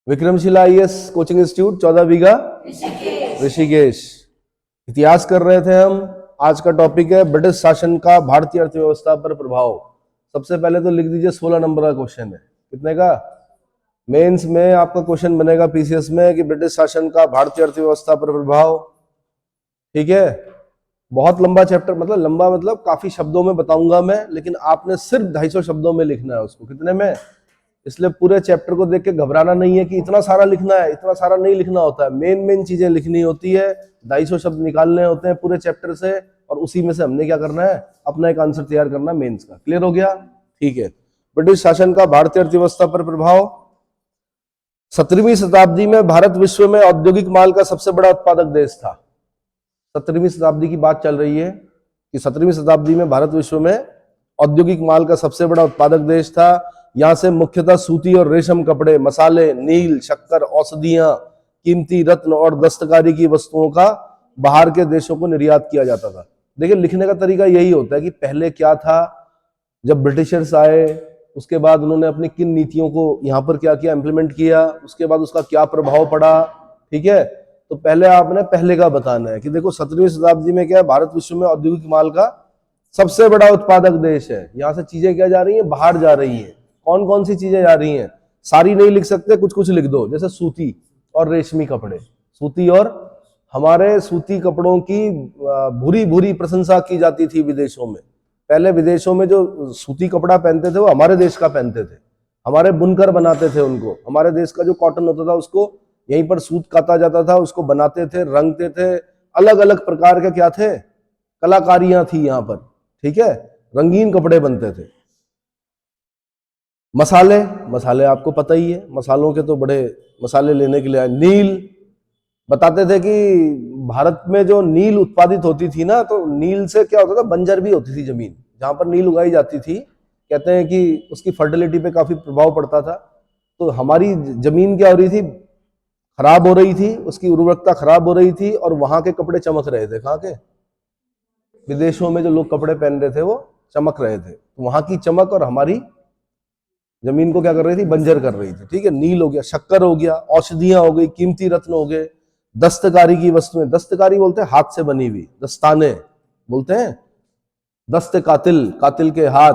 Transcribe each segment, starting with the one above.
Vikramshila IAS coaching institute 14 बीघा ऋषिकेश। इतिहास कर रहे थे हम। आज का टॉपिक है ब्रिटिश शासन का भारतीय अर्थव्यवस्था पर प्रभाव। सबसे पहले तो लिख दीजिए 16 नंबर का क्वेश्चन है। कितने का? मेंस में आपका क्वेश्चन बनेगा पीसीएस में कि ब्रिटिश शासन का भारतीय अर्थव्यवस्था पर प्रभाव। ठीक है, बहुत लंबा चैप्टर, मतलब लंबा मतलब काफी शब्दों में बताऊंगा मैं, लेकिन आपने सिर्फ 250 शब्दों में लिखना है उसको। कितने में? इसलिए पूरे चैप्टर को देख के घबराना नहीं है कि इतना सारा लिखना है। इतना सारा नहीं लिखना होता है, मेन चीजें लिखनी होती है। 250 शब्द निकालने होते हैं पूरे चैप्टर से, और उसी में से हमने क्या करना है, अपना एक आंसर तैयार करना मेंस का। क्लियर हो गया? ठीक है। ब्रिटिश शासन का भारतीय अर्थव्यवस्था पर प्रभाव। 17वीं शताब्दी में भारत विश्व में औद्योगिक माल का सबसे बड़ा उत्पादक देश था। 17वीं शताब्दी की बात चल रही है कि 17वीं शताब्दी में भारत विश्व में औद्योगिक माल का सबसे बड़ा उत्पादक देश था। यहां से मुख्यतः सूती और रेशम कपड़े, मसाले, नील, शक्कर, औषधियां, कीमती रत्न और दस्तकारी की वस्तुओं का बाहर के देशों को निर्यात किया जाता था। देखिए, लिखने का तरीका यही होता है कि पहले क्या था, जब ब्रिटिशर्स आए उसके बाद उन्होंने अपनी किन नीतियों को यहाँ पर क्या किया, इंप्लीमेंट किया, उसके बाद उसका क्या प्रभाव पड़ा। ठीक है, तो पहले आपने पहले का बताना है कि देखो 17वीं शताब्दी में क्या है, भारत विश्व में औद्योगिक माल का सबसे बड़ा उत्पादक देश है। यहाँ से चीजें क्या जा रही हैं, बाहर जा रही हैं। कौन कौन सी चीजें जा रही हैं, सारी नहीं लिख सकते, कुछ कुछ लिख दो। जैसे सूती और रेशमी कपड़े, सूती और हमारे सूती कपड़ों की भूरी भूरी प्रशंसा की जाती थी विदेशों में। पहले विदेशों में जो सूती कपड़ा पहनते थे वो हमारे देश का पहनते थे, हमारे बुनकर बनाते थे उनको। हमारे देश का जो कॉटन होता था उसको यहीं पर सूत काता जाता था, उसको बनाते थे, रंगते थे। अलग अलग प्रकार के क्या थे, कलाकारियां थी यहाँ पर। ठीक है, रंगीन कपड़े बनते थे। मसाले, मसाले आपको पता ही है, मसालों के तो बड़े मसाले लेने के लिए आए। नील, बताते थे कि भारत में जो नील उत्पादित होती थी ना, तो नील से क्या होता था, बंजर भी होती थी जमीन। जहां पर नील उगाई जाती थी, कहते हैं कि उसकी फर्टिलिटी पे काफी प्रभाव पड़ता था। तो हमारी जमीन क्या हो रही थी, खराब हो रही थी, उसकी उर्वरकता खराब हो रही थी, और वहां के कपड़े चमक रहे थे। कहाँ के? विदेशों में जो लोग कपड़े पहन रहे थे वो चमक रहे थे। तो वहां की चमक और हमारी जमीन को क्या कर रही थी, बंजर कर रही थी। ठीक है, नील हो गया, शक्कर हो गया, औषधियां हो गई, कीमती रत्न हो गए, दस्तकारी की वस्तुएं, दस्तकारी बोलते हैं हाथ से बनी हुई, दस्ताने बोलते हैं, दस्त कातिल, कातिल के हाथ,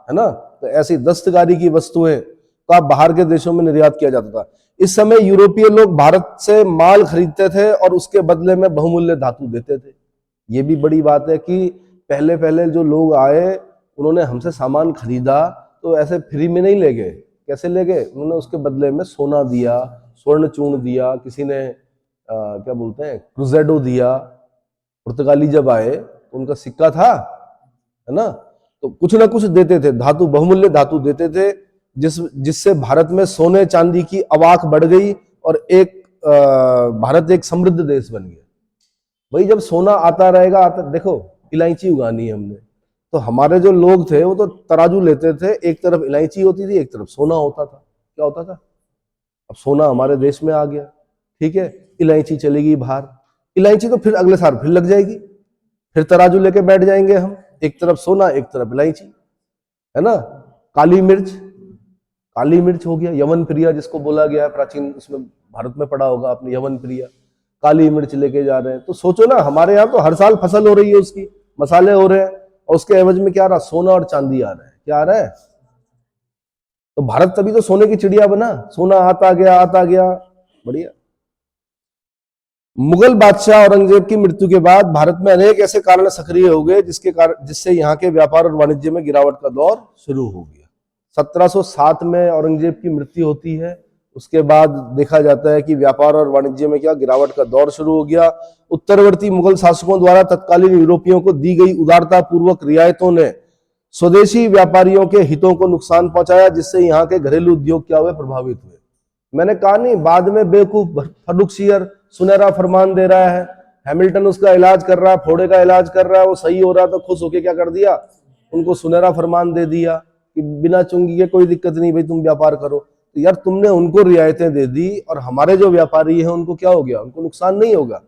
है ना। तो ऐसी दस्तकारी की वस्तुएं का बाहर के देशों में निर्यात किया जाता था। इस समय यूरोपीय लोग भारत से माल खरीदते थे और उसके बदले में बहुमूल्य धातु देते थे। ये भी बड़ी बात है कि पहले पहले जो लोग आए उन्होंने हमसे सामान खरीदा तो ऐसे फ्री में नहीं ले गए। कैसे ले गए? उन्होंने उसके बदले में सोना दिया, स्वर्ण चूर्ण दिया, किसी ने क्या बोलते हैं, क्रूजेडो दिया। पुर्तगाली जब आए तो उनका सिक्का था, है ना, तो कुछ ना कुछ देते थे, धातु, बहुमूल्य धातु देते थे, जिससे भारत में सोने चांदी की अवाक बढ़ गई और एक भारत एक समृद्ध देश बन गया। भाई जब सोना आता रहेगा, देखो इलायची उगानी है हमने, तो हमारे जो लोग थे वो तो तराजू लेते थे, एक तरफ इलायची होती थी, एक तरफ सोना होता था। क्या होता था? अब सोना हमारे देश में आ गया, ठीक है, इलायची चलेगी बाहर। इलायची तो फिर अगले साल फिर लग जाएगी, फिर तराजू लेके बैठ जाएंगे हम, एक तरफ सोना एक तरफ इलायची, है ना। काली मिर्च, काली मिर्च हो गया, यवन प्रिया जिसको बोला गया है, प्राचीन उसमें भारत में पढ़ा होगा आपने, यवन प्रिया, काली मिर्च लेके जा रहे हैं। तो सोचो ना, हमारे यहाँ तो हर साल फसल हो रही है उसकी, मसाले हो रहे हैं, और उसके एवज में क्या आ रहा, सोना और चांदी आ रहा है। क्या आ रहा है? तो भारत तभी तो सोने की चिड़िया बना, सोना आता गया, बढ़िया। मुगल बादशाह औरंगजेब की मृत्यु के बाद भारत में अनेक ऐसे कारण सक्रिय हो गए जिससे यहाँ के व्यापार और वाणिज्य में गिरावट का दौर शुरू हो गया। 1707 में औरंगजेब की मृत्यु होती है, उसके बाद देखा जाता है कि व्यापार और वाणिज्य में क्या गिरावट का दौर शुरू हो गया। उत्तरवर्ती मुगल शासकों द्वारा तत्कालीन यूरोपियों को दी गई उदारता पूर्वक रियायतों ने स्वदेशी व्यापारियों के हितों को नुकसान पहुंचाया, जिससे यहाँ के घरेलू उद्योग क्या हुए, प्रभावित हुए। मैंने कहा नहीं, बाद में बेवकूफ फर्रुखसियर सुनहरा फरमान दे रहा है, हैमिल्टन उसका इलाज कर रहा है, फोड़े का इलाज कर रहा है, वो सही हो रहा तो खुश होके क्या कर दिया, उनको सुनहरा फरमान दे दिया कि बिना चुंगी के कोई दिक्कत नहीं भाई, तुम व्यापार करो। तो यार तुमने उनको रियायतें दे दी और हमारे जो व्यापारी हैं उनको क्या हो गया, उनको नुकसान नहीं होगा।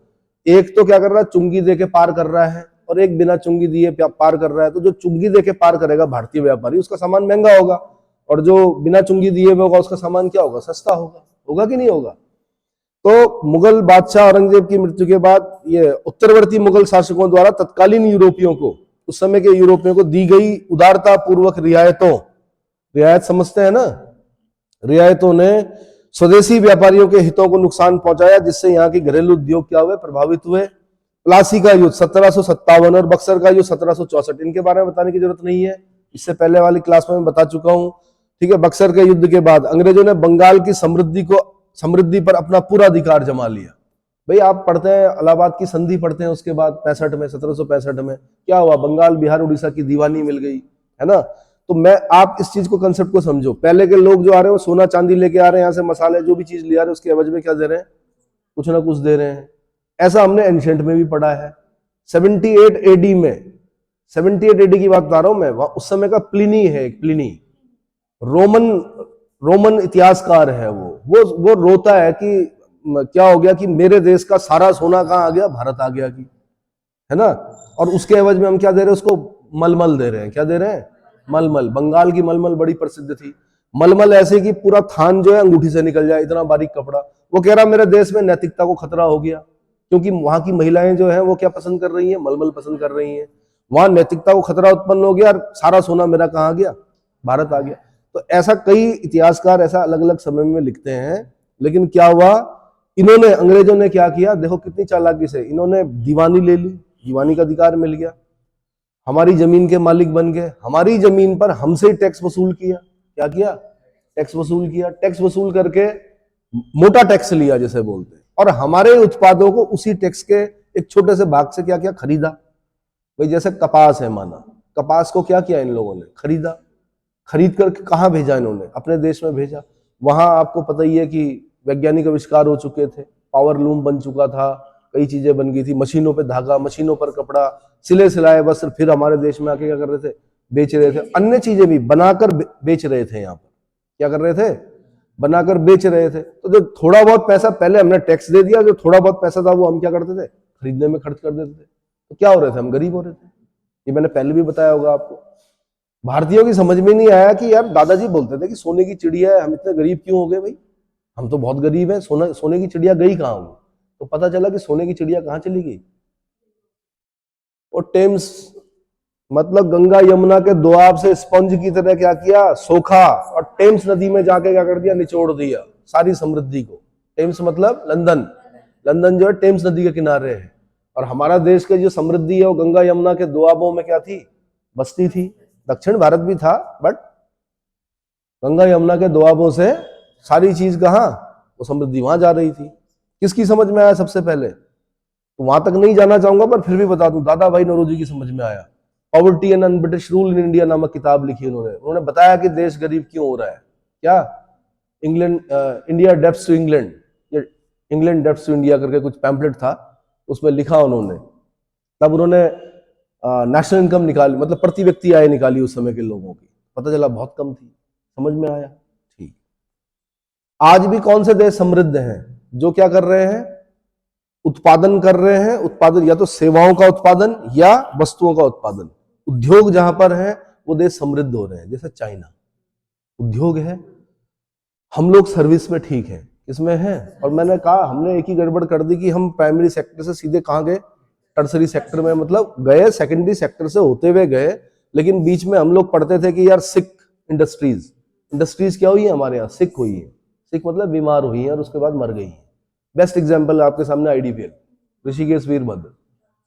एक तो क्या कर रहा है, चुंगी दे के पार कर रहा है, और एक बिना चुंगी दिए पार कर रहा है। तो जो चुंगी दे के पार करेगा भारतीय व्यापारी, उसका सामान महंगा होगा, और जो बिना चुंगी दिए होगा उसका सामान क्या होगा, सस्ता होगा। होगा कि नहीं होगा? तो मुगल बादशाह औरंगजेब की मृत्यु के बाद ये उत्तरवर्ती मुगल शासकों द्वारा तत्कालीन यूरोपियों को, उस समय के यूरोपियों को दी गई उदारता पूर्वक रियायतों, रियायत समझते हैं ना, रियायतों ने स्वदेशी व्यापारियों के हितों को नुकसान पहुंचाया, जिससे यहाँ के घरेलू उद्योग क्या हुए, प्रभावित हुए। प्लासी का युद्ध 1757 और बक्सर का युद्ध 1764, इनके बारे में बताने की जरूरत नहीं है, इससे पहले वाली क्लास में मैं बता चुका हूं। ठीक है, बक्सर के युद्ध के बाद अंग्रेजों ने बंगाल की समृद्धि पर अपना पूरा अधिकार जमा लिया। भाई आप पढ़ते हैं इलाहाबाद की संधि पढ़ते हैं, उसके बाद 1765 में क्या हुआ, बंगाल बिहार उड़ीसा की दीवानी मिल गई, है ना। तो मैं, आप इस चीज को, कंसेप्ट को समझो, पहले के लोग जो आ रहे हैं वो सोना चांदी लेके आ रहे हैं, यहाँ से मसाले जो भी चीज ले आ रहे हैं उसके एवज में क्या दे रहे हैं, कुछ ना कुछ दे रहे हैं। ऐसा हमने एंशिएंट में भी पढ़ा है। 78 एडी में, 78 एडी की बात बता रहा हूं मैं, उस समय का प्लिनी है, प्लिनी रोमन इतिहासकार है, वो रोता है कि क्या हो गया कि मेरे देश का सारा सोना कहां आ गया, भारत आ गया कि, है ना। और उसके एवज में हम क्या दे रहे हैं उसको, मलमल दे रहे हैं। क्या दे रहे हैं, मलमल। बंगाल की मलमल बड़ी प्रसिद्ध थी। मलमल ऐसे कि पूरा थान जो है अंगूठी से निकल जाए, इतना बारीक कपड़ा। वो कह रहा मेरे देश में नैतिकता को खतरा हो गया, क्योंकि वहां की महिलाएं जो है वो क्या पसंद कर रही हैं, मलमल पसंद कर रही हैं। वहां नैतिकता को खतरा उत्पन्न हो गया और सारा सोना मेरा कहां आ गया, भारत आ गया। तो ऐसा कई इतिहासकार ऐसा अलग अलग समय में लिखते हैं। लेकिन क्या हुआ, इन्होंने, अंग्रेजों ने क्या किया, देखो कितनी चालाकी से, इन्होंने दीवानी ले ली, दीवानी का अधिकार मिल गया, हमारी जमीन के मालिक बन गए, हमारी जमीन पर हमसे टैक्स वसूल किया। क्या किया, टैक्स वसूल किया। टैक्स वसूल करके मोटा टैक्स लिया जैसे बोलते हैं, और हमारे उत्पादों को उसी टैक्स के एक छोटे से भाग से क्या किया, खरीदा। भाई जैसे कपास है, माना कपास को क्या किया इन लोगों ने, खरीदा। खरीद कर कहां भेजा इन्होंने, अपने देश में भेजा। वहां आपको पता ही है कि वैज्ञानिक आविष्कार हो चुके थे, पावर लूम बन चुका था, कई चीजें बन गई थी, मशीनों पे धागा, मशीनों पर कपड़ा, सिले सिलाए वस्त्र फिर हमारे देश में आके क्या कर रहे थे, बेच रहे थे। अन्य चीजें भी बनाकर बेच रहे थे। यहाँ पर क्या कर रहे थे, बनाकर बेच रहे थे। तो जो थोड़ा बहुत पैसा पहले हमने टैक्स दे दिया, जो थोड़ा बहुत पैसा था वो हम क्या करते थे, खरीदने में खर्च कर देते थे। तो क्या हो रहे थे, हम गरीब हो रहे थे। ये मैंने पहले भी बताया होगा आपको। भारतीयों की समझ में नहीं आया कि यार, दादाजी बोलते थे कि सोने की चिड़िया है, हम इतने गरीब क्यों हो गए भाई, हम तो बहुत गरीब हैं, सोने की चिड़िया गई कहां वो। तो पता चला कि सोने की चिड़िया कहां चली गई, और टेम्स, मतलब गंगा यमुना के दोआब से स्पंज की तरह क्या किया, सोखा, और टेम्स नदी में जाके क्या कर दिया, निचोड़ दिया सारी समृद्धि को। टेम्स मतलब लंदन, लंदन जो है टेम्स नदी के किनारे है। और हमारा देश की जो समृद्धि है वो गंगा यमुना के दोआबों में क्या थी, बसती थी। दक्षिण भारत भी था, बट गंगा यमुना के दोआबों से सारी चीज कहां, वो समृद्धि वहां जा रही थी। किसकी समझ में आया सबसे पहले, तो वहां तक नहीं जाना चाहूंगा पर फिर भी बता दूं, दादा भाई नौरोजी की समझ में आया। Poverty and un-British rule in India नामक किताब लिखी उन्होंने बताया कि देश गरीब क्यों हो रहा है। क्या, England, India debts to England, England debts to India करके कुछ पैम्पलेट था, उसमें लिखा उन्होंने। तब उन्होंने नेशनल इनकम निकाली, मतलब प्रति व्यक्ति आय निकाली उस समय के लोगों की, पता चला बहुत कम थी। समझ में आया, ठीक। आज भी कौन से देश समृद्ध हैं, जो क्या कर रहे हैं, उत्पादन कर रहे हैं। उत्पादन या तो सेवाओं का उत्पादन या वस्तुओं का उत्पादन, उद्योग जहां पर है वो देश समृद्ध हो रहे हैं। जैसे चाइना, उद्योग है, हम लोग सर्विस में ठीक है, इसमें है। और मैंने कहा हमने एक ही गड़बड़ कर दी कि हम प्राइमरी सेक्टर से सीधे कहां गए, टर्सरी सेक्टर में, मतलब गए सेकेंडरी सेक्टर से होते हुए गए। लेकिन बीच में हम लोग पढ़ते थे कि यार सिक इंडस्ट्रीज, इंडस्ट्रीज क्या हुई है हमारे यहाँ, सिक हुई है। सिक मतलब बीमार हुई है और उसके बाद मर गई है। बेस्ट एग्जांपल आपके सामने आईडीपीएल, ऋषिकेश वीरभद्र।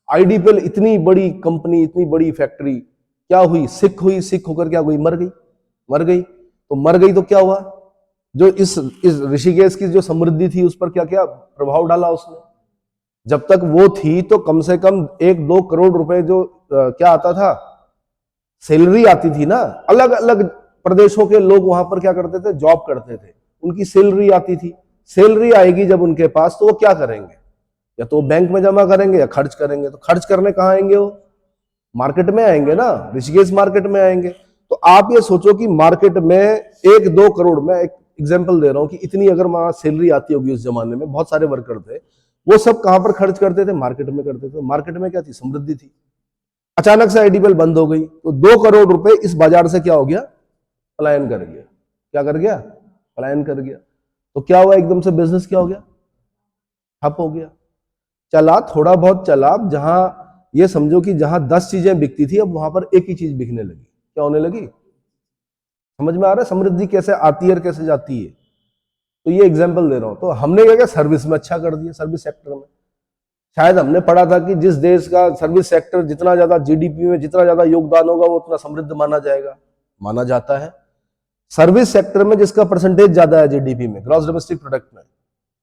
आईडीपीएल इतनी बड़ी कंपनी, इतनी बड़ी फैक्ट्री, क्या हुई, सिक हुई, सिक होकर क्या हुई, मर गई, मर गई। तो मर गई तो क्या हुआ, जो इस ऋषिकेश की जो समृद्धि थी उस पर क्या क्या प्रभाव डाला उसने। जब तक वो थी तो कम से कम 1-2 करोड़ रुपए जो क्या आता था, सैलरी आती थी ना। अलग अलग प्रदेशों के लोग वहां पर क्या करते थे, जॉब करते थे, उनकी सैलरी आती थी। सैलरी आएगी जब उनके पास, तो वो क्या करेंगे, या तो बैंक में जमा करेंगे या खर्च करेंगे। तो खर्च करने कहाँ आएंगे, वो मार्केट में आएंगे ना, ऋषिकेश मार्केट में आएंगे। तो आप ये सोचो कि मार्केट में 1-2 करोड़, मैं एक एग्जांपल दे रहा हूं कि इतनी अगर वहां सैलरी आती होगी उस जमाने में, बहुत सारे वर्कर थे, वो सब कहां पर खर्च करते थे, मार्केट में करते थे। मार्केट में क्या थी, समृद्धि थी। अचानक से आईडीपीएल बंद हो गई तो 2 करोड़ रुपए इस बाजार से क्या हो गया, पलायन कर गया। क्या कर गया, पलायन कर गया। तो क्या हुआ, एकदम से बिजनेस क्या हो गया, ठप हो गया। चला, थोड़ा बहुत चला, जहां ये समझो कि जहां 10 चीजें बिकती थी, अब वहां पर एक ही चीज बिकने लगी। क्या होने लगी, समझ में आ रहा है समृद्धि कैसे आती है और कैसे जाती है। तो ये एग्जाम्पल दे रहा हूं। तो हमने क्या किया, सर्विस में अच्छा कर दिया, सर्विस सेक्टर में। शायद हमने पढ़ा था कि जिस देश का सर्विस सेक्टर जितना ज्यादा जीडीपी में जितना ज्यादा योगदान होगा, वो उतना समृद्ध माना जाएगा, माना जाता है। सर्विस सेक्टर में जिसका परसेंटेज ज्यादा है जीडीपी में, ग्रॉस डोमेस्टिक प्रोडक्ट में,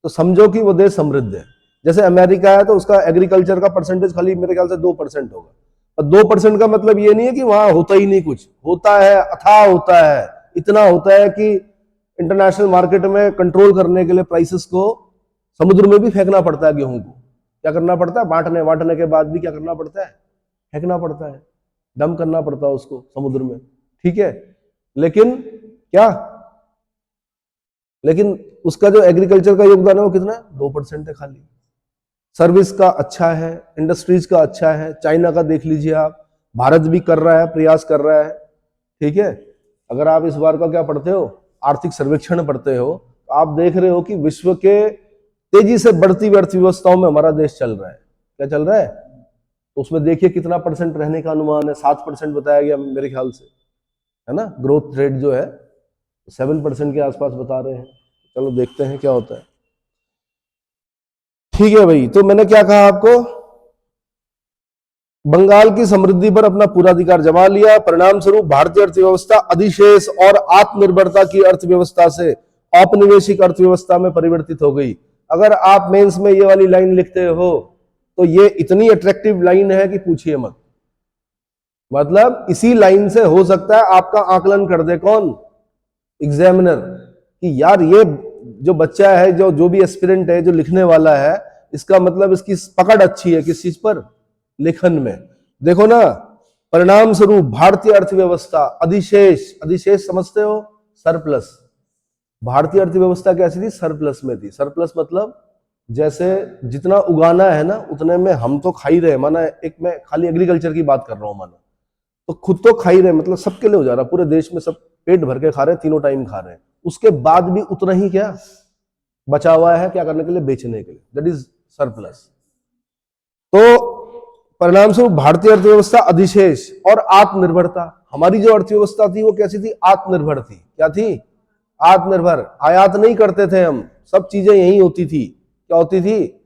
तो समझो कि वो देश समृद्ध है। जैसे अमेरिका है तो उसका एग्रीकल्चर का परसेंटेज खाली मेरे ख्याल से 2% होगा। और 2% का मतलब ये नहीं है कि वहां होता ही नहीं, कुछ होता है, अथाह होता है, इतना होता है कि इंटरनेशनल मार्केट में कंट्रोल करने के लिए प्राइसेस को समुद्र में भी फेंकना पड़ता है। गेहूं को क्या करना पड़ता है, बांटने के बाद भी क्या करना पड़ता है, फेंकना पड़ता है, डंप करना पड़ता है उसको समुद्र में, ठीक है। लेकिन क्या, लेकिन उसका जो एग्रीकल्चर का योगदान है वो कितना है, 2% है खाली। सर्विस का अच्छा है, इंडस्ट्रीज का अच्छा है, चाइना का देख लीजिए आप, भारत भी कर रहा है, प्रयास कर रहा है, ठीक है। अगर आप इस बार का क्या पढ़ते हो, आर्थिक सर्वेक्षण पढ़ते हो, तो आप देख रहे हो कि विश्व के तेजी से बढ़ती हुई अर्थव्यवस्थाओं में हमारा देश चल रहा है। क्या चल रहा है, तो उसमें देखिए कितना परसेंट रहने का अनुमान है, 7% बताया गया मेरे ख्याल से, है ना। ग्रोथ रेट जो है 7% के आसपास बता रहे हैं। चलो देखते हैं क्या होता है, ठीक है भाई। तो मैंने क्या कहा आपको, बंगाल की समृद्धि पर अपना पूरा अधिकार जमा लिया, परिणाम स्वरूप भारतीय अर्थव्यवस्था अधिशेष और आत्मनिर्भरता की अर्थव्यवस्था से औपनिवेशिक अर्थव्यवस्था में परिवर्तित हो गई। अगर आप मेंस में ये वाली लाइन लिखते हो तो ये इतनी अट्रैक्टिव लाइन है कि पूछिए मत। मतलब इसी लाइन से हो सकता है आपका आकलन कर दे कौन, एग्जामिनर, कि यार ये जो बच्चा है, जो भी एस्पिरेंट है, जो लिखने वाला है, इसका मतलब इसकी पकड़ अच्छी है किस चीज पर, लेखन में। देखो ना, परिणाम स्वरूप भारतीय अर्थव्यवस्था अधिशेष, अधिशेष समझते हो, सरप्लस। भारतीय अर्थव्यवस्था कैसी थी, सरप्लस में थी। सरप्लस मतलब जैसे जितना उगाना है ना उतने में हम तो खा ही रहे, माना एक मैं खाली एग्रीकल्चर की बात कर रहा हूं, माना तो खुद तो खा ही रहे, मतलब सबके लिए हो जा रहा, पूरे देश में सब पेट भर के खा रहे हैं, तीनों टाइम खा रहे हैं, उसके बाद भी उतना ही क्या बचा हुआ है, क्या करने के लिए, बेचने के लिए, दैट इज सरप्लस। तो परिणाम स्वरूप भारतीय अर्थव्यवस्था अधिशेष और आत्मनिर्भरता, हमारी जो अर्थव्यवस्था थी वो कैसी थी, आत्मनिर्भर थी। क्या थी, आत्मनिर्भर, आयात नहीं करते थे हम, सब चीजें यही होती थी। क्या होती थी,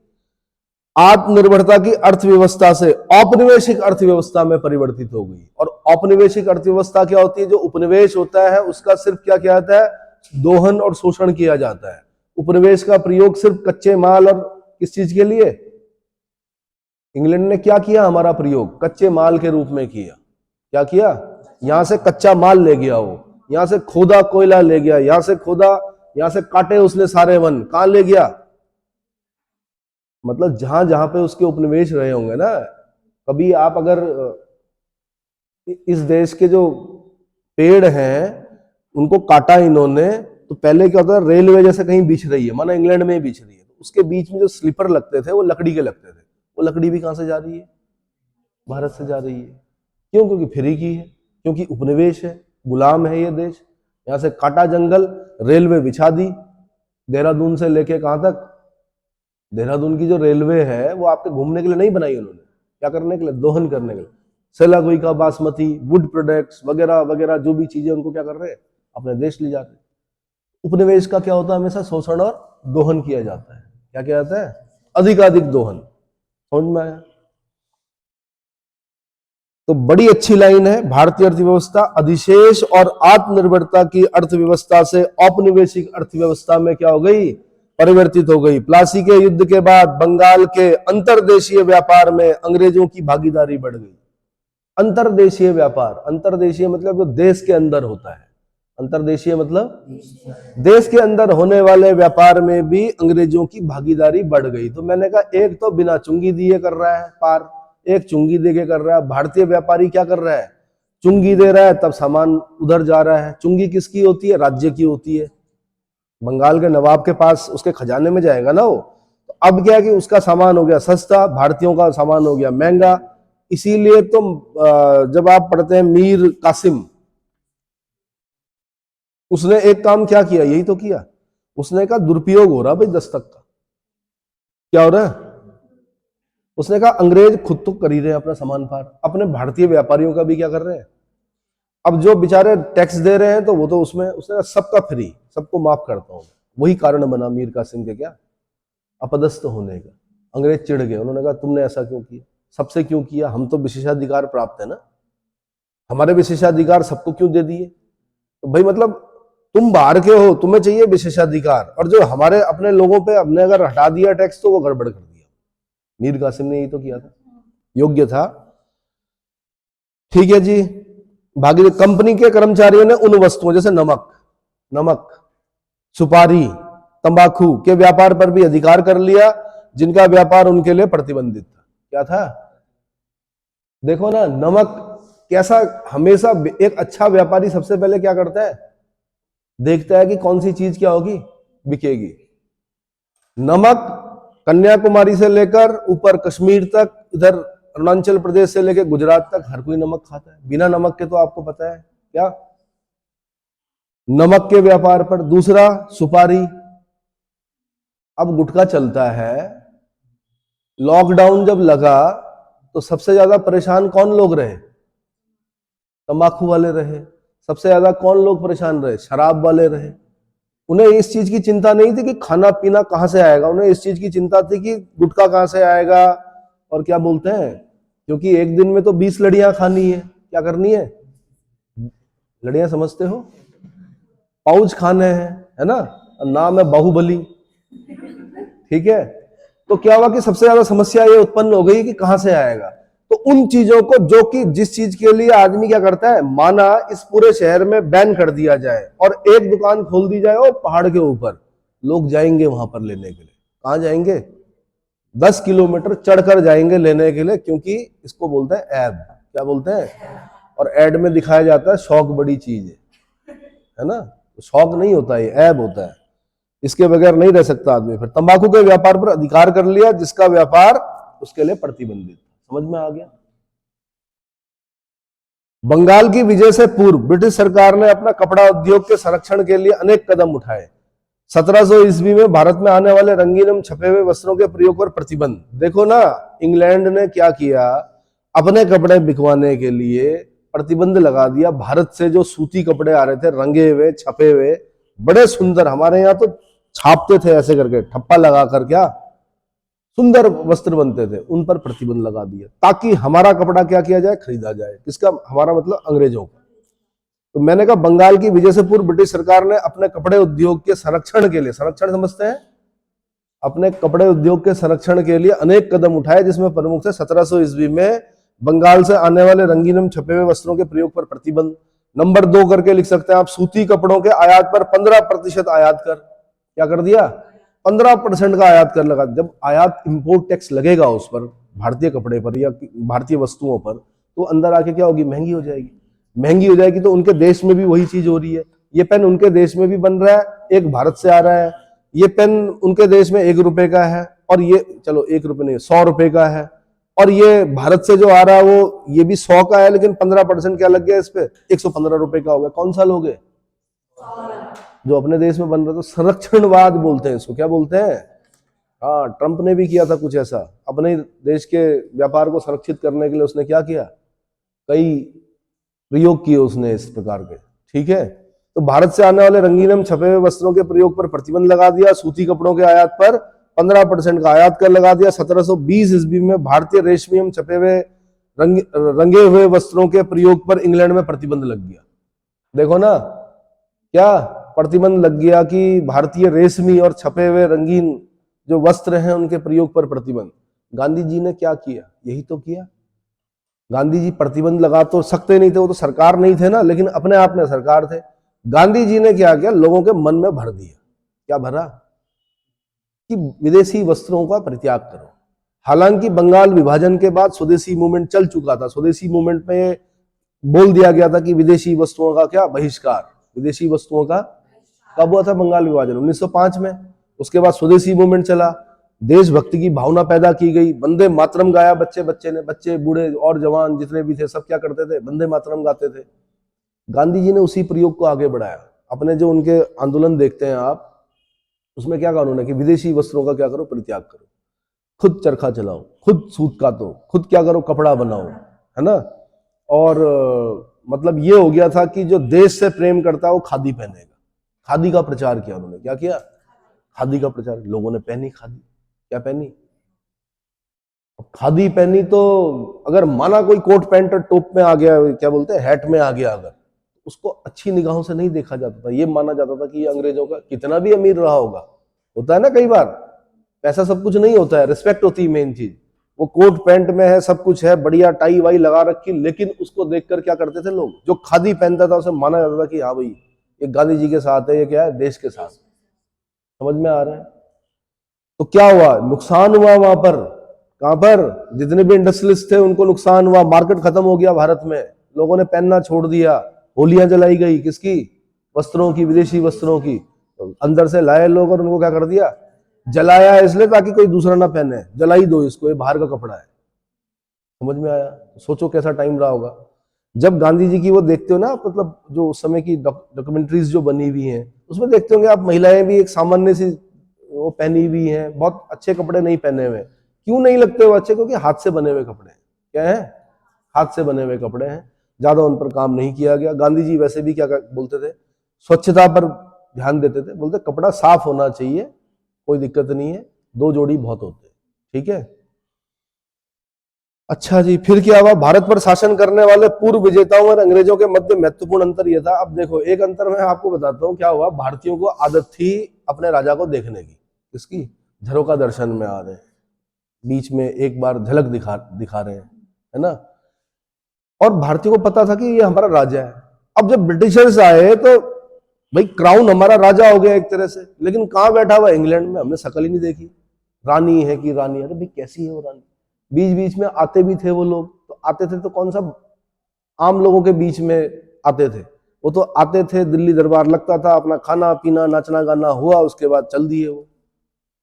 आत्मनिर्भरता की अर्थव्यवस्था से औपनिवेशिक अर्थव्यवस्था में परिवर्तित हो गई। और औपनिवेशिक अर्थव्यवस्था क्या होती है, जो उपनिवेश होता है उसका सिर्फ क्या किया जाता है, दोहन और शोषण किया जाता है। उपनिवेश का प्रयोग सिर्फ कच्चे माल और किस चीज के लिए, इंग्लैंड ने क्या किया, हमारा प्रयोग कच्चे माल के रूप में किया। क्या किया, यहां से कच्चा माल ले गया, वो यहां से खोदा कोयला ले गया, यहां से खोदा, यहां से काटे उसने सारे वन, कहां ले गया, मतलब जहां जहां पे उसके उपनिवेश रहे होंगे ना। कभी आप अगर इस देश के जो पेड़ हैं उनको काटा इन्होंने, तो पहले क्या होता है, रेलवे जैसे कहीं बिछ रही है, माना इंग्लैंड में ही बिछ रही है, तो उसके बीच में जो स्लीपर लगते थे वो लकड़ी के लगते थे, वो लकड़ी भी कहां से जा रही है, भारत से जा रही है। क्यों, क्योंकि फ्री की है, क्योंकि उपनिवेश है, गुलाम है ये देश। यहां से काटा जंगल, रेलवे बिछा दी, देहरादून से लेके कहां तक, देहरादून की जो रेलवे है वो आपके घूमने के लिए नहीं बनाई उन्होंने, क्या करने के लिए, दोहन करने के लिए। सेलागुई का बासमती, वुड प्रोडक्ट्स वगैरह वगैरह जो भी चीजें उनको क्या कर रहे हैं, अपने देश ले जाते हैं। उपनिवेश का क्या होता है, हमेशा शोषण और दोहन किया जाता है। क्या किया जाता है, अधिकाधिक दोहन। समझ में आया। तो बड़ी अच्छी लाइन है, भारतीय अर्थव्यवस्था अधिशेष और आत्मनिर्भरता की अर्थव्यवस्था से औपनिवेशिक अर्थव्यवस्था में क्या हो गई, परिवर्तित हो गई। प्लासी के युद्ध के बाद बंगाल के अंतरदेशीय व्यापार में अंग्रेजों की भागीदारी बढ़ गई। अंतरदेशीय व्यापार, अंतरदेशीय मतलब जो देश के अंदर होता है, अंतरदेशीय मतलब देश के अंदर होने वाले व्यापार में भी अंग्रेजों की भागीदारी बढ़ गई। तो मैंने कहा एक तो बिना चुंगी दिए कर रहा है पार, एक चुंगी दे के कर रहा है। भारतीय व्यापारी क्या कर रहा है, चुंगी दे रहा है, तब सामान उधर जा रहा है। चुंगी किसकी होती है, राज्य की होती है। बंगाल के नवाब के पास उसके खजाने में जाएगा ना वो। तो अब क्या है कि उसका सामान हो गया सस्ता, भारतीयों का सामान हो गया महंगा। इसीलिए तो जब आप पढ़ते हैं मीर कासिम, उसने एक काम क्या किया, यही तो किया, उसने कहा दुरुपयोग हो रहा भाई दस्तक का। क्या हो रहा है? उसने कहा अंग्रेज खुद तो कर ही रहे हैं अपना सामान पार, अपने भारतीय व्यापारियों का भी क्या कर रहे हैं। अब जो बेचारे टैक्स दे रहे हैं तो वो तो उसमें उसने कहा सबका फ्री, सबको माफ करता हूं। वही कारण बना मीर कासिम के क्या अपदस्थ होने का। अंग्रेज चिढ़ गए, उन्होंने कहा तुमने ऐसा क्यों किया, सबसे क्यों किया, हम तो विशेषाधिकार प्राप्त है ना, हमारे विशेषाधिकार सबको क्यों दे दिए। तो भाई मतलब तुम बाहर के हो, तुम्हें चाहिए विशेषाधिकार, और जो हमारे अपने लोगों पे हमने अगर हटा दिया टैक्स तो वो गड़बड़ कर दिया। मीर कासिम ने यही तो किया था, योग्य था। ठीक है जी। भागी कंपनी के कर्मचारियों ने उन वस्तुओं जैसे नमक, सुपारी, तंबाकू के व्यापार पर भी अधिकार कर लिया जिनका व्यापार उनके लिए प्रतिबंधित था। क्या था? देखो ना, नमक कैसा, हमेशा एक अच्छा व्यापारी सबसे पहले क्या करता है, देखता है कि कौन सी चीज क्या होगी, बिकेगी। नमक कन्याकुमारी से लेकर ऊपर कश्मीर तक, इधर अरुणाचल प्रदेश से लेकर गुजरात तक हर कोई नमक खाता है। बिना नमक के तो आपको पता है क्या, नमक के व्यापार पर। दूसरा सुपारी, अब गुटखा चलता है, लॉकडाउन जब लगा तो सबसे ज्यादा परेशान कौन लोग रहे, तंबाकू वाले रहे। सबसे ज्यादा कौन लोग परेशान रहे, शराब वाले रहे। उन्हें इस चीज की चिंता नहीं थी कि खाना पीना कहां से आएगा, उन्हें इस चीज की चिंता थी कि गुटखा कहां से आएगा, और क्या बोलते हैं, क्योंकि एक दिन में तो 20 लड़ियां खानी है। क्या करनी है, लड़ियां समझते हो, पाउच खाने हैं, है ना, नाम है बाहुबली। ठीक है, तो क्या हुआ कि सबसे ज्यादा समस्या ये उत्पन्न हो गई कि कहां से आएगा। तो उन चीजों को जो कि जिस चीज के लिए आदमी क्या करता है, माना इस पूरे शहर में बैन कर दिया जाए और एक दुकान खोल दी जाए और पहाड़ के ऊपर, लोग जाएंगे वहां पर लेने के लिए। कहां जाएंगे, 10 किलोमीटर चढ़कर जाएंगे लेने के लिए, क्योंकि इसको बोलते हैं ऐब। क्या बोलते हैं, और ऐड में दिखाया जाता है शौक बड़ी चीज है ना, शौक नहीं होता है, ऐब होता है, इसके बगैर नहीं रह सकता आदमी। फिर तंबाकू के व्यापार पर अधिकार कर लिया जिसका व्यापार उसके लिए प्रतिबंधित। समझ में आ गया। बंगाल की विजय से पूर्व ब्रिटिश सरकार ने अपना कपड़ा उद्योग के संरक्षण के लिए अनेक कदम उठाए। 1700 ईस्वी में भारत में आने वाले रंगीन एवं छपे हुए वस्त्रों के प्रयोग पर प्रतिबंध। देखो ना, इंग्लैंड ने क्या किया, अपने कपड़े बिकवाने के लिए प्रतिबंध लगा दिया। भारत से जो सूती कपड़े आ रहे थे, रंगे हुए छपे हुए बड़े सुंदर, हमारे यहाँ तो छापते थे ऐसे करके ठप्पा लगा कर, क्या सुंदर वस्त्र बनते थे, उन पर प्रतिबंध लगा दिया ताकि हमारा कपड़ा क्या किया जाए, खरीदा जाए। किसका, हमारा मतलब अंग्रेजों का। तो मैंने कहा बंगाल की विजय से पूर्व ब्रिटिश सरकार ने अपने कपड़े उद्योग के संरक्षण के लिए, संरक्षण समझते हैं, अपने कपड़े उद्योग के संरक्षण के लिए अनेक कदम उठाए, जिसमें प्रमुख थे 1700 ईस्वी में बंगाल से आने वाले रंगीन एवं छपे हुए वस्त्रों के प्रयोग पर प्रतिबंध। नंबर 2 करके लिख सकते हैं आप, सूती कपड़ों के आयात पर 15% आयात कर। क्या कर दिया, 15% का आयात कर लगा। जब आयात इंपोर्ट टैक्स लगेगा उस पर, भारतीय कपड़े पर या भारतीय वस्तुओं पर, तो अंदर आके क्या होगी, महंगी हो जाएगी। महंगी हो जाएगी तो उनके देश में भी वही चीज हो रही है। ये पेन उनके देश में भी बन रहा है, एक भारत से आ रहा है। ये पेन उनके देश में 1 रुपए का है, और ये चलो 1 रुपए नहीं 100 रुपए का है, और ये भारत से जो आ रहा है वो ये भी 100 का है, लेकिन 15% क्या लग गया इस पे, 115 रुपए का हो गया। कौन सा लोगे, जो अपने देश में बन रहा। तो संरक्षणवाद बोलते हैं इसको। क्या बोलते हैं, हाँ, ट्रंप ने भी किया था कुछ ऐसा, अपने देश के व्यापार को संरक्षित करने के लिए उसने क्या किया, कई प्रयोग किए उसने इस प्रकार के। ठीक है, तो भारत से आने वाले रंगीन एवं छपे हुए वस्त्रों के प्रयोग पर प्रतिबंध लगा दिया। सूती कपड़ों के आयात पर 15% का आयात कर लगा दिया। 1720 ईस्वी में भारतीय रेशमी एवं छपे हुए रंगे हुए वस्त्रों के प्रयोग पर इंग्लैंड में प्रतिबंध लग गया। देखो ना, क्या प्रतिबंध लग गया कि भारतीय रेशमी और छपे हुए रंगीन जो वस्त्र हैं उनके प्रयोग पर प्रतिबंध। गांधी जी ने क्या किया, यही तो किया। गांधी जी प्रतिबंध लगा तो सकते नहीं थे, वो तो सरकार नहीं थे ना, लेकिन अपने आप में सरकार थे। गांधी जी ने क्या किया, लोगों के मन में भर दिया। क्या भरा, कि विदेशी वस्त्रों का परित्याग करो। हालांकि बंगाल विभाजन के बाद स्वदेशी मूवमेंट चल चुका था। स्वदेशी मूवमेंट में बोल दिया गया था कि विदेशी वस्तुओं का क्या बहिष्कार, विदेशी वस्तुओं का कब हुआ था, बंगाल विभाजन 1905 में। उसके बाद स्वदेशी मूवमेंट चला, देशभक्ति की भावना पैदा की गई। वंदे मातरम गाया बच्चे ने, बच्चे बूढ़े और जवान जितने भी थे सब क्या करते थे, वंदे मातरम गाते थे। गांधी जी ने उसी प्रयोग को आगे बढ़ाया। अपने जो उनके आंदोलन देखते हैं आप, उसमें क्या कानून है कि विदेशी वस्त्रों का क्या करो, परित्याग करो, खुद चरखा चलाओ, खुद सूत कातो, खुद क्या करो, कपड़ा बनाओ, है ना। और मतलब ये हो गया था कि जो देश से प्रेम करता है वो खादी पहनेगा। खादी का प्रचार किया उन्होंने, क्या किया, खादी का प्रचार। लोगों ने पहनी खादी, क्या पहनी, खादी पहनी। तो अगर माना कोई कोट पैंट और टोप में आ गया, क्या बोलते हैं, हैट में आ गया, अगर उसको अच्छी निगाहों से नहीं देखा जाता था। ये माना जाता था कि ये अंग्रेजों का, कितना भी अमीर रहा होगा, होता है ना कई बार, पैसा सब कुछ नहीं होता है, रिस्पेक्ट होती है मेन चीज। वो कोट पैंट में है, सब कुछ है, बढ़िया टाई वाई लगा रखी, लेकिन उसको देखकर क्या करते थे लोग, जो खादी पहनता था उसे माना जाता था कि हाँ भाई ये गांधी जी के साथ है, ये क्या है, देश के साथ। समझ में आ रहा है। तो क्या हुआ, नुकसान हुआ वहां पर, कहां पर, जितने भी इंडस्ट्रियलिस्ट थे उनको नुकसान हुआ, मार्केट खत्म हो गया भारत में, लोगों ने पहनना छोड़ दिया, होलियां जलाई गई, किसकी, वस्त्रों की, विदेशी वस्त्रों की। तो अंदर से लाए लोग और उनको क्या कर दिया, जलाया, इसलिए ताकि कोई दूसरा ना पहने, जलाई दो इसको, ये बाहर का कपड़ा है। समझ में आया। सोचो कैसा टाइम रहा होगा। जब गांधी जी की वो देखते हो ना, मतलब जो उस समय की डॉक्यूमेंट्रीज जो बनी हुई हैं, उसमें देखते होंगे आप, महिलाएं भी एक सामान्य सी वो पहनी हुई हैं, बहुत अच्छे कपड़े नहीं पहने हुए। क्यों नहीं लगते वो अच्छे, क्योंकि हाथ से बने हुए कपड़े हैं। क्या है, हाथ से बने हुए कपड़े हैं, ज्यादा उन पर काम नहीं किया गया। गांधी जी वैसे भी क्या बोलते थे, स्वच्छता पर ध्यान देते थे, बोलते कपड़ा साफ होना चाहिए, कोई दिक्कत नहीं है, 2 जोड़ी बहुत होते हैं, ठीक है। अच्छा जी, फिर क्या हुआ, भारत पर शासन करने वाले पूर्व विजेताओं और अंग्रेजों के मध्य महत्वपूर्ण अंतर यह था। अब देखो, एक अंतर मैं आपको बताता हूं क्या हुआ। भारतीयों को आदत थी अपने राजा को देखने की, किसकी, झरोका दर्शन में आ रहे हैं, बीच में एक बार झलक दिखा दिखा रहे हैं, है ना। और भारतीयों को पता था कि ये हमारा राजा है। अब जब ब्रिटिशर्स आए तो भाई क्राउन हमारा राजा हो गया एक तरह से, लेकिन कहां बैठा हुआ, इंग्लैंड में, हमने शक्ल ही नहीं देखी। रानी है कि रानी है, अरे भाई कैसी है वो रानी। बीच बीच में आते भी थे वो लोग, तो आते थे तो कौन सा, आम लोगों के बीच में आते थे। वो तो आते थे, दिल्ली दरबार लगता था, अपना खाना पीना नाचना गाना हुआ, उसके बाद चल दिए वो,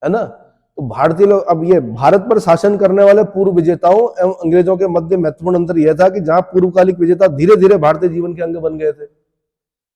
है ना। तो भारतीय लोग, अब ये भारत पर शासन करने वाले पूर्व विजेताओं एवं अंग्रेजों के मध्य महत्वपूर्ण अंतर यह था कि जहां पूर्वकालिक विजेता धीरे धीरे भारतीय जीवन के अंग बन गए थे।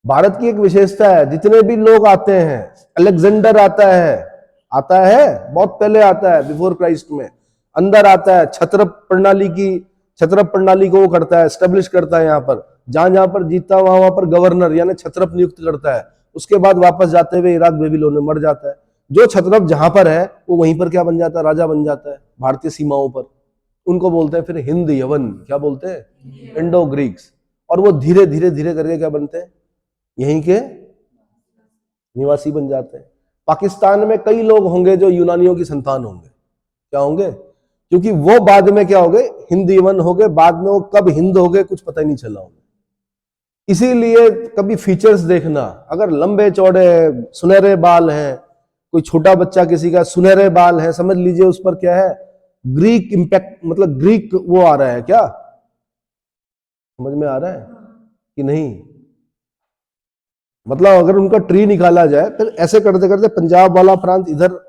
भारत की एक विशेषता है, जितने भी लोग आते हैं, अलेक्जेंडर आता है बहुत पहले आता है, बिफोर क्राइस्ट में, अंदर आता है, छत्रप प्रणाली को वो करता है, स्टेब्लिश करता है। यहाँ पर जहां जहां पर जीतता वहां वहां पर गवर्नर यानी छत्रप नियुक्त करता है। उसके बाद वापस जाते हुए इराक बेबीलोन में मर जाता है। जो छत्रप जहां पर है वो वहीं पर क्या बन जाता है, राजा बन जाता है भारतीय सीमाओं पर। उनको बोलते हैं फिर हिंद यवन, क्या बोलते हैं, इंडो ग्रीक्स। और वो धीरे धीरे धीरे करके क्या बनते हैं, यहीं के निवासी बन जाते हैं। पाकिस्तान में कई लोग होंगे जो यूनानियों की संतान होंगे, क्या होंगे, क्योंकि वो बाद में क्या हो गए, हिंद यवन हो गए, बाद में वो कब हिंद हो गए कुछ पता ही नहीं चला होगा। इसीलिए कभी फीचर्स देखना, अगर लंबे चौड़े सुनहरे बाल हैं, कोई छोटा बच्चा किसी का सुनहरे बाल है, समझ लीजिए उस पर क्या है, ग्रीक इंपैक्ट, मतलब ग्रीक वो आ रहा है क्या, समझ में आ रहा है कि नहीं। मतलब अगर उनका ट्री निकाला जाए, फिर ऐसे करते करते पंजाब वाला प्रांत इधर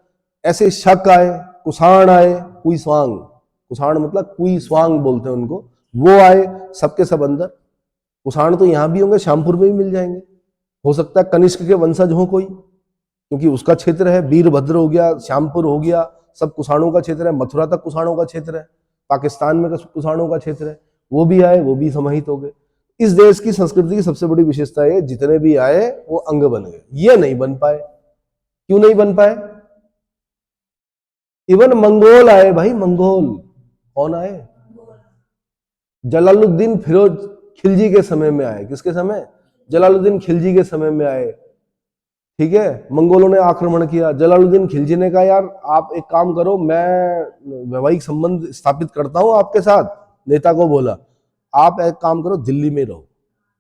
ऐसे शक आए, कुषाण आए, कुई स्वांग, कुषाण मतलब कुई स्वांग बोलते हैं उनको, वो आए, सबके सब अंदर। कुषाण तो यहां भी होंगे, श्यामपुर में भी मिल जाएंगे, हो सकता है कनिष्क के वंशज हो कोई, क्योंकि उसका क्षेत्र है, वीरभद्र हो गया, श्यामपुर हो गया, सब कुषाणों का क्षेत्र है, मथुरा तक कुषाणों का क्षेत्र है, पाकिस्तान में कुषाणों का क्षेत्र है। वो भी आए, वो भी समाहित हो गए। इस देश की संस्कृति की सबसे बड़ी विशेषता है, जितने भी आए वो अंग बन गए, ये नहीं बन पाए। क्यों नहीं बन पाए, इवन मंगोल आए भाई, मंगोल कौन आए, जलालुद्दीन फिरोज खिलजी के समय में आए, किसके समय, जलालुद्दीन खिलजी के समय में आए, ठीक है। मंगोलों ने आक्रमण किया, जलालुद्दीन खिलजी ने कहा यार आप एक काम करो, मैं वैवाहिक संबंध स्थापित करता हूं आपके साथ, नेता को बोला आप एक काम करो दिल्ली में रहो।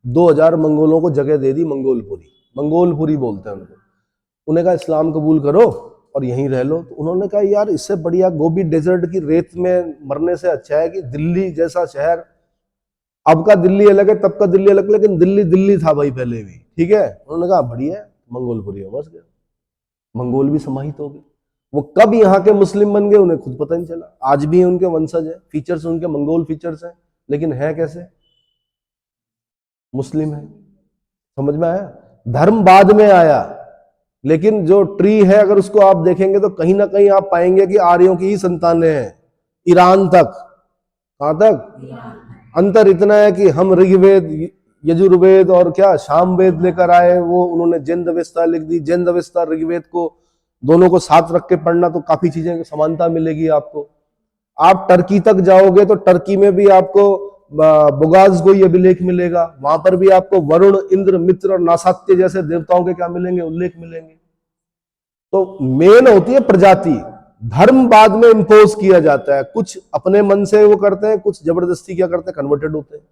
2000 मंगोलों को जगह दे दी, मंगोलपुरी बोलते हैं उनको। उन्हें कहा इस्लाम कबूल करो और यहीं रह लो। तो उन्होंने कहा यार इससे बढ़िया गोबी डेजर्ट की रेत में मरने से अच्छा है कि दिल्ली जैसा शहर, अब का दिल्ली अलग है तब का दिल्ली अलग, लेकिन दिल्ली दिल्ली था भाई पहले भी, ठीक है। उन्होंने कहा बढ़िया है, मंगोलपुरी बस गया, मंगोल भी समाहित हो गए। वो कब यहाँ के मुस्लिम बन गए उन्हें खुद पता नहीं चला। आज भी उनके वंशज है, फीचर्स उनके मंगोल फीचर्स हैं, लेकिन है कैसे, मुस्लिम है। समझ में आया, धर्म बाद में आया, लेकिन जो ट्री है अगर उसको आप देखेंगे तो कहीं ना कहीं आप पाएंगे कि आर्यों की ही संतानें हैं, ईरान तक। कहां तक? अंतर इतना है कि हम ऋग्वेद, यजुर्वेद और क्या शाम वेद लेकर आए, वो उन्होंने जैन अवस्था लिख दी। जैन अवस्था ऋग्वेद को दोनों को साथ रख के पढ़ना तो काफी चीजें समानता मिलेगी आपको। आप टर्की तक जाओगे तो टर्की में भी आपको बुगाज को ये अभिलेख मिलेगा, वहां पर भी आपको वरुण, इंद्र, मित्र और नासात्य जैसे देवताओं के क्या मिलेंगे? उल्लेख मिलेंगे। तो मेन होती है प्रजाति, धर्म बाद में इंपोज किया जाता है, कुछ अपने मन से वो करते हैं, कुछ जबरदस्ती क्या करते हैं, कन्वर्टेड होते हैं।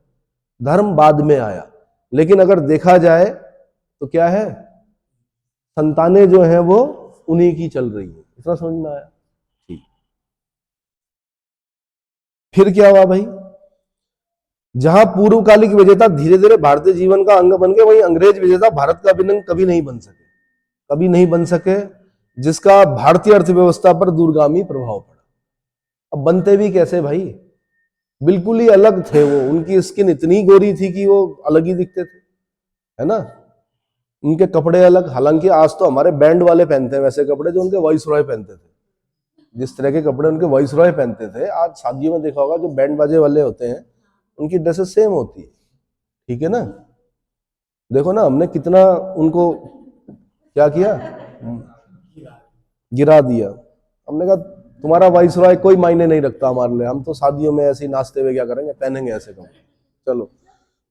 धर्म बाद में आया, लेकिन अगर देखा जाए तो क्या है, संतानें जो है वो उन्हीं की चल रही है। इतना समझ में आया? ठीक। फिर क्या हुआ भाई, जहां पूर्वकालिक विजेता धीरे धीरे भारतीय जीवन का अंग बन गए, वहीं अंग्रेज विजेता भारत का अभिन्न कभी नहीं बन सके, कभी नहीं बन सके, जिसका भारतीय अर्थव्यवस्था पर दूरगामी प्रभाव पड़ा। अब बनते भी कैसे भाई, बिल्कुल ही अलग थे वो, उनकी स्किन इतनी गोरी थी कि वो अलग ही दिखते थे, है ना। उनके कपड़े अलग, हालांकि आज तो हमारे बैंड वाले पहनते हैं वैसे कपड़े जो उनके वाइसरॉय पहनते थे। जिस तरह के कपड़े उनके वाइसरॉय पहनते थे, आज शादियों में देखा होगा जो बैंड बाजे वाले होते हैं उनकी ड्रेसेस सेम होती है, ठीक है ना। देखो ना, हमने कितना उनको क्या किया, गिरा दिया। हमने कहा तुम्हारा वाइसरॉय कोई मायने नहीं रखता हमारे लिए, हम तो शादियों में ऐसे ही नाचते हुए क्या करेंगे, पहनेंगे ऐसे कपड़े। चलो,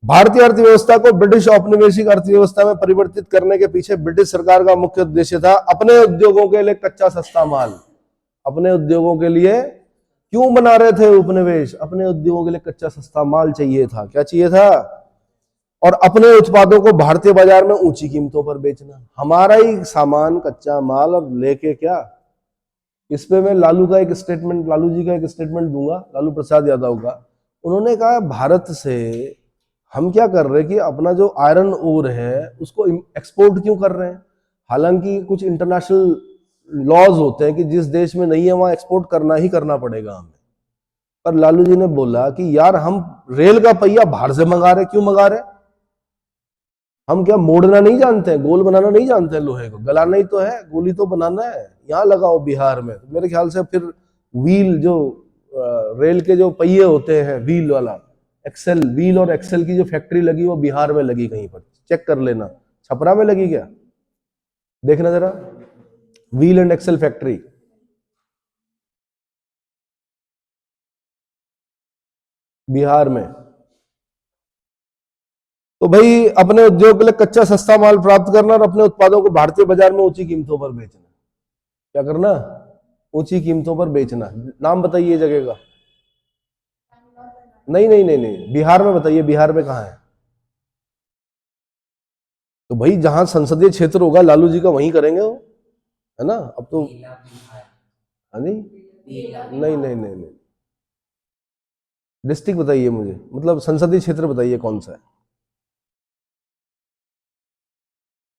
भारतीय अर्थव्यवस्था को ब्रिटिश औपनिवेशिक अर्थव्यवस्था में परिवर्तित करने के पीछे ब्रिटिश सरकार का मुख्य उद्देश्य था अपने उद्योगों के लिए कच्चा सस्ता माल। अपने उद्योगों के लिए क्यों बना रहे थे उपनिवेश? अपने उद्योगों के लिए कच्चा सस्ता माल चाहिए था। क्या चाहिए था? और अपने उत्पादों को भारतीय बाजार में ऊंची कीमतों पर बेचना। हमारा ही सामान, कच्चा माल, और लेके क्या। इस पे मैं लालू जी का एक स्टेटमेंट दूंगा, लालू प्रसाद यादव का। उन्होंने कहा भारत से हम क्या कर रहे हैं कि अपना जो आयरन ओर है उसको एक्सपोर्ट क्यों कर रहे हैं? हालांकि कुछ इंटरनेशनल लॉज होते हैं कि जिस देश में नहीं है वहां एक्सपोर्ट करना ही करना पड़ेगा हमें। पर लालू जी ने बोला कि यार हम रेल का पहिया बाहर से मंगा रहे, क्यों मंगा रहे? हम क्या मोड़ना नहीं जानते हैं, गोल बनाना नहीं जानते हैं, लोहे को गलाना ही तो है, गोली तो बनाना है। यहाँ लगाओ बिहार में, मेरे ख्याल से फिर व्हील जो रेल के जो पहिए होते हैं, व्हील वाला, एक्सेल, व्हील और एक्सेल की जो फैक्ट्री लगी वो बिहार में लगी कहीं पर, चेक कर लेना। छपरा में लगी क्या, देखना जरा, wheel and axle factory Bihar में। तो भाई अपने उद्योग के लिए कच्चा सस्ता माल प्राप्त करना और अपने उत्पादों को भारतीय बाजार में ऊंची कीमतों पर बेचना। क्या करना? ऊंची कीमतों पर बेचना। नाम बताइए जगह का। नहीं नहीं नहीं नहीं, बिहार में बताइए, बिहार में कहां है? तो भाई जहां संसदीय क्षेत्र होगा लालू जी का वहीं करेंगे वो, है ना। अब तो हाँ नहीं नहीं नहीं नहीं नहीं, डिस्ट्रिक्ट बताइए मुझे, मतलब संसदीय क्षेत्र बताइए कौन सा है।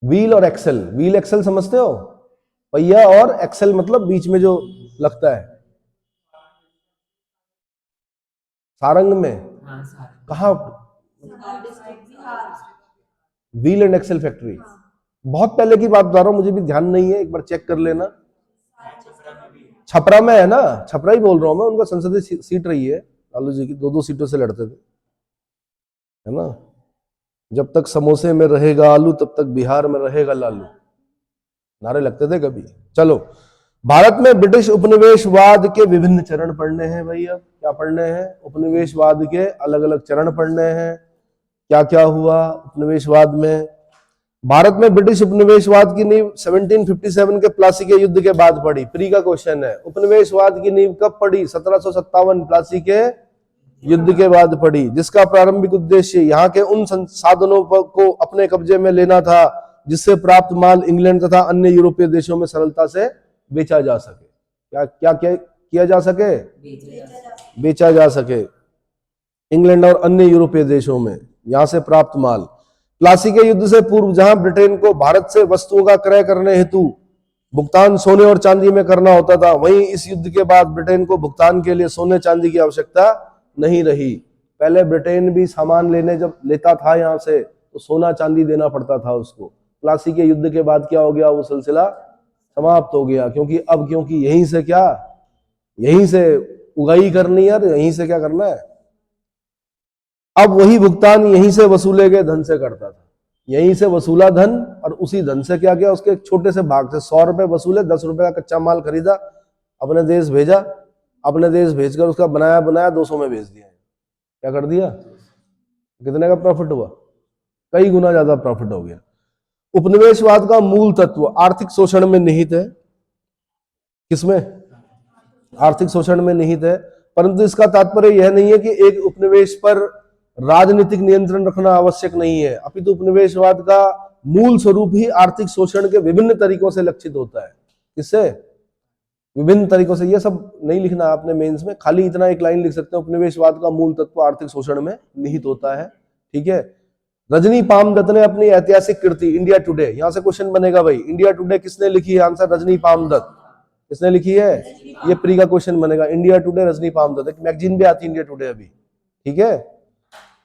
व्हील और एक्सेल, व्हील एक्सेल समझते हो? पहिया, और एक्सेल मतलब बीच में जो लगता है। सारंग में? कहा? व्हील एंड एक्सेल फैक्ट्री बहुत पहले की बात बता रहा हूं, मुझे भी ध्यान नहीं है, एक बार चेक कर लेना। छपरा में है ना, छपरा ही बोल रहा हूं मैं, उनका संसदीय सीट रही है लालू जी की, 2-2 सीटों से लड़ते थे, है ना। जब तक समोसे में रहेगा आलू तब तक बिहार में रहेगा लालू, नारे लगते थे कभी। चलो, भारत में ब्रिटिश उपनिवेशवाद के विभिन्न चरण पढ़ने हैं भाई। अब क्या पढ़ने हैं? उपनिवेशवाद के अलग अलग चरण पढ़ने हैं। क्या क्या हुआ उपनिवेशवाद में? भारत में ब्रिटिश उपनिवेशवाद की नींव 1757 के प्लासी के युद्ध के बाद पड़ी। प्री का क्वेश्चन है, उपनिवेशवाद की नींव कब पड़ी? 1757 प्लासी के युद्ध के बाद पड़ी, जिसका प्रारंभिक उद्देश्य यहाँ के उन संसाधनों को अपने कब्जे में लेना था जिससे प्राप्त माल इंग्लैंड तथा अन्य यूरोपीय देशों में सरलता से बेचा जा सके। क्या क्या क्या किया जा सके? बेचा जा सके इंग्लैंड और अन्य यूरोपीय देशों में, यहां से प्राप्त माल। प्लासी के युद्ध से पूर्व जहां ब्रिटेन को भारत से वस्तुओं का क्रय करने हेतु भुगतान सोने और चांदी में करना होता था, वहीं इस युद्ध के बाद ब्रिटेन को भुगतान के लिए सोने चांदी की आवश्यकता नहीं रही। पहले ब्रिटेन भी सामान लेने जब लेता था यहां से तो सोना चांदी देना पड़ता था उसको, प्लासी के युद्ध के बाद क्या हो गया, वो सिलसिला समाप्त हो गया। क्योंकि यहीं से क्या, यहीं से उगाई करनी है और यहीं से क्या करना है। अब वही भुगतान यहीं से वसूले गए धन से करता था, यहीं से वसूला धन और उसी धन से क्या किया, उसके एक छोटे से भाग से 100 रुपए वसूले, 10 रुपए का कच्चा माल खरीदा, अपने देश भेजा, अपने देश भेजकर उसका बनाया 200 में बेच दिया। क्या कर दिया, कितने का प्रॉफिट हुआ, कई गुना ज्यादा प्रॉफिट हो गया। उपनिवेशवाद का मूल तत्व आर्थिक शोषण में निहित है। किसमें, आर्थिक शोषण में निहित है। परंतु इसका तात्पर्य यह नहीं है कि एक उपनिवेश पर राजनीतिक नियंत्रण रखना आवश्यक नहीं है, अपितु उपनिवेशवाद का मूल स्वरूप ही आर्थिक शोषण के विभिन्न तरीकों से लक्षित होता है। किससे, विभिन्न तरीकों से। ये सब नहीं लिखना आपने मेंस में, खाली इतना एक लाइन लिख सकते हैं, उपनिवेशवाद का मूल तत्व आर्थिक शोषण में निहित होता है। ठीक है। रजनी पामदत्त ने अपनी ऐतिहासिक कृति इंडिया टुडे, यहां से क्वेश्चन बनेगा भाई, इंडिया टुडे किसने लिखी है, आंसर रजनी पामदत्त। किसने लिखी है, ये प्री का क्वेश्चन बनेगा, इंडिया टुडे रजनी पामदत्त। एक मैगजीन भी आती है इंडिया टुडे अभी, ठीक है,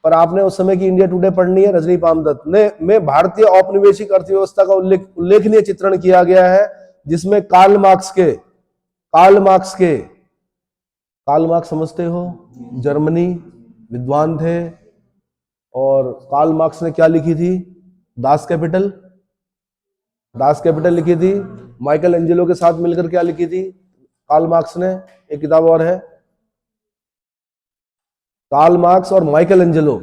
पर आपने उस समय की इंडिया टुडे पढ़नी है। रजनी पामदत्त ने में भारतीय औपनिवेशिक अर्थव्यवस्था का उल्लेखनीय चित्रण किया गया है, जिसमें कार्ल मार्क्स समझते हो, जर्मनी विद्वान थे, और कार्ल मार्क्स ने क्या लिखी थी, दास कैपिटल लिखी थी। माइकल एंजेलो के साथ मिलकर क्या लिखी थी कार्ल मार्क्स ने, एक किताब और है, कार्ल मार्क्स और माइकल एंजेलो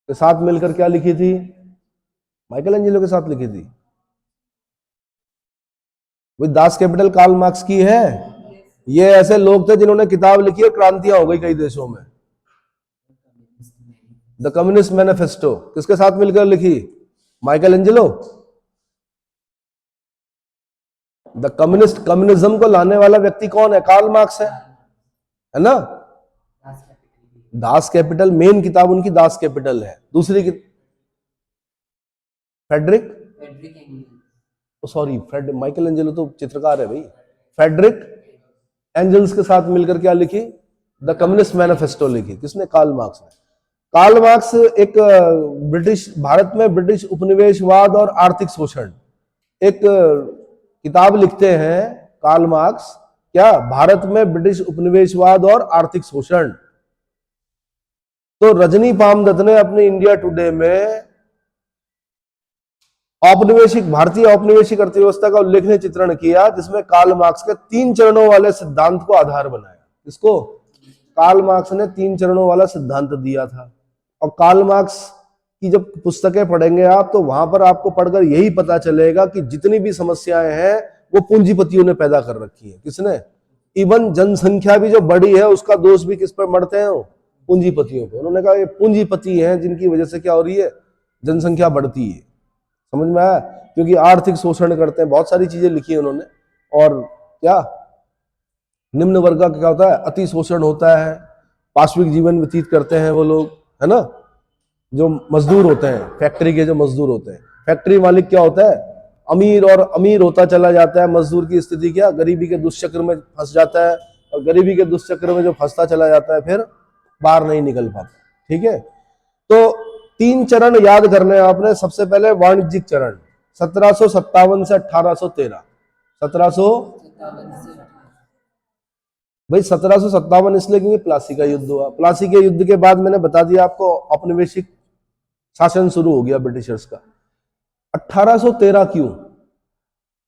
के साथ मिलकर क्या लिखी थी, माइकल एंजेलो के साथ लिखी थी वो दास कैपिटल, कार्ल मार्क्स की है। ये ऐसे लोग थे जिन्होंने किताब लिखी और क्रांतियां हो गई कई देशों में। द कम्युनिस्ट मैनिफेस्टो किसके साथ मिलकर लिखी, माइकल एंजेलो। द कम्युनिज्म को लाने वाला व्यक्ति कौन है, कार्ल मार्क्स है ना। दास कैपिटल मेन किताब उनकी दास कैपिटल है। दूसरी माइकल एंजेलो तो चित्रकार है भाई। फेडरिक एंजल्स के साथ मिलकर क्या लिखी, द कम्युनिस्ट मैनिफेस्टो लिखी। किसने, कार्ल मार्क्स ने। कार्ल मार्क्स एक भारत में ब्रिटिश उपनिवेशवाद और आर्थिक शोषण एक किताब लिखते हैं कार्ल मार्क्स, क्या, भारत में ब्रिटिश उपनिवेशवाद और आर्थिक शोषण। तो रजनी पामदत्त ने अपनी इंडिया टुडे में भारतीय औपनिवेशिक अर्थव्यवस्था का उल्लेखनीय चित्रण किया, जिसमें कार्ल मार्क्स के 3 चरणों वाले सिद्धांत को आधार बनाया। इसको कार्ल मार्क्स ने 3 चरणों वाला सिद्धांत दिया था। और कार्ल मार्क्स की जब पुस्तकें पढ़ेंगे आप, तो वहां पर आपको पढ़कर यही पता चलेगा कि जितनी भी समस्याएं हैं वो पूंजीपतियों ने पैदा कर रखी है। किसने, इवन जनसंख्या भी जो बढ़ी है उसका दोष भी किस पर मढ़ते हैं, पूंजीपतियों पे। उन्होंने कहा ये पूंजीपति हैं जिनकी वजह से क्या हो रही है, जनसंख्या बढ़ती है। समझ में आया, क्योंकि आर्थिक शोषण करते हैं, बहुत सारी चीजें लिखी है उन्होंने। और क्या, निम्न वर्ग का क्या होता है, अति शोषण होता है, पाशविक जीवन व्यतीत करते हैं वो लोग, है ना। जो मजदूर होते हैं, फैक्ट्री के जो मजदूर होते हैं, फैक्ट्री मालिक क्या होता है, अमीर होता चला जाता है। मजदूर की स्थिति क्या, गरीबी के दुष्चक्र में फंस जाता है, और गरीबी के दुष्चक्र में जो फंसता चला जाता है फिर बाहर नहीं निकल पाता। ठीक है। तो 3 चरण याद करने आपने। सबसे पहले वाणिज्यिक चरण 1757 से 1813। 1757 इसलिए क्योंकि प्लासी का युद्ध हुआ। प्लासी के युद्ध के बाद मैंने बता दिया आपको औपनिवेशिक शासन शुरू हो गया ब्रिटिशर्स का। 1813 क्यों,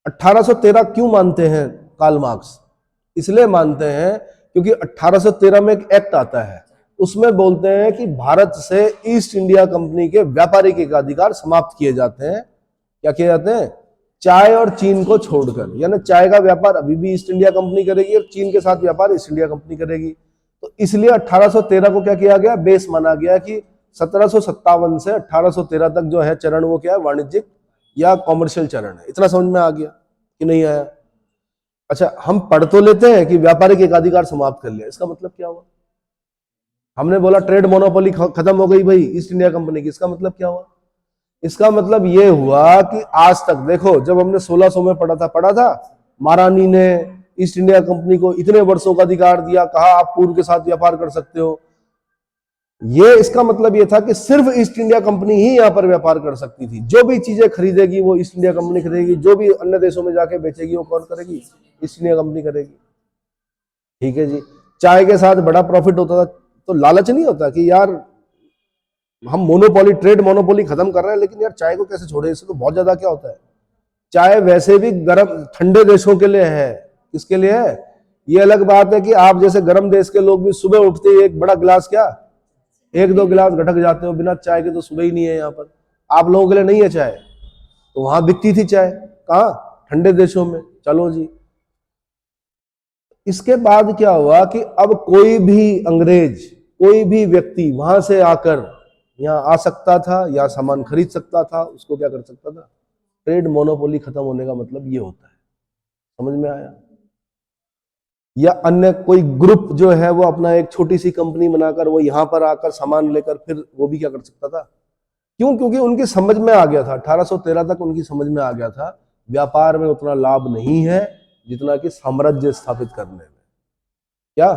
1813 क्यों मानते हैं कार्ल मार्क्स, इसलिए मानते हैं क्योंकि 1813 में एक एक्ट आता है, उसमें बोलते हैं कि भारत से ईस्ट इंडिया कंपनी के व्यापारिक एकाधिकार समाप्त किए जाते हैं। क्या किए जाते हैं, चाय और चीन को छोड़कर। यानी चाय का व्यापार अभी भी ईस्ट इंडिया कंपनी करेगी और चीन के साथ व्यापार ईस्ट इंडिया कंपनी करेगी। तो इसलिए 1813 को क्या किया गया, बेस माना गया कि 1757 से 1813 तक जो है चरण, वो क्या है, वाणिज्यिक या कॉमर्शियल चरण है। इतना समझ में आ गया कि नहीं आया। अच्छा, हम पढ़ तो लेते हैं कि व्यापारिक एकाधिकार समाप्त कर लिया, इसका मतलब क्या हुआ। हमने बोला ट्रेड मोनोपोली खत्म हो गई भाई ईस्ट इंडिया कंपनी की, इसका मतलब क्या हुआ। इसका मतलब ये हुआ कि आज तक देखो, जब हमने 1600 में पढ़ा था, महारानी ने ईस्ट इंडिया कंपनी को इतने वर्षों का अधिकार दिया, कहा आप पूर्व के साथ व्यापार कर सकते हो। ये इसका मतलब ये था कि सिर्फ ईस्ट इंडिया कंपनी ही यहाँ पर व्यापार कर सकती थी। जो भी चीजें खरीदेगी वो ईस्ट इंडिया कंपनी खरीदेगी, जो भी अन्य देशों में जाके बेचेगी वो कौन करेगी? ईस्ट इंडिया कंपनी करेगी। ठीक है जी। चाय के साथ बड़ा प्रॉफिट होता था, तो लालच नहीं होता कि यार हम मोनोपोली, ट्रेड मोनोपोली खत्म कर रहे हैं, लेकिन यार चाय को कैसे छोड़े, इससे तो बहुत ज्यादा क्या होता है। चाय वैसे भी गर्म ठंडे देशों के लिए है। किसके लिए है? ये अलग बात है कि आप जैसे गर्म देश के लोग भी सुबह उठते ही एक बड़ा गिलास, क्या 1-2 गिलास गटक जाते हो, बिना चाय के तो सुबह ही नहीं है। यहाँ पर आप लोगों के लिए नहीं है चाय, तो वहां बिकती थी चाय, कहाँ? ठंडे देशों में। चलो जी। इसके बाद क्या हुआ कि अब कोई भी अंग्रेज, कोई भी व्यक्ति वहां से आकर यहाँ आ सकता था, यहाँ सामान खरीद सकता था, उसको क्या कर सकता था? ट्रेड मोनोपोली खत्म होने का मतलब ये होता है। समझ में आया? या अन्य कोई ग्रुप जो है वो अपना एक छोटी सी कंपनी बनाकर वो यहां पर आकर सामान लेकर फिर वो भी क्या कर सकता था? क्यों? क्योंकि उनकी समझ में आ गया था, 1813 तक उनकी समझ में आ गया था व्यापार में उतना लाभ नहीं है जितना कि साम्राज्य स्थापित करने में। क्या?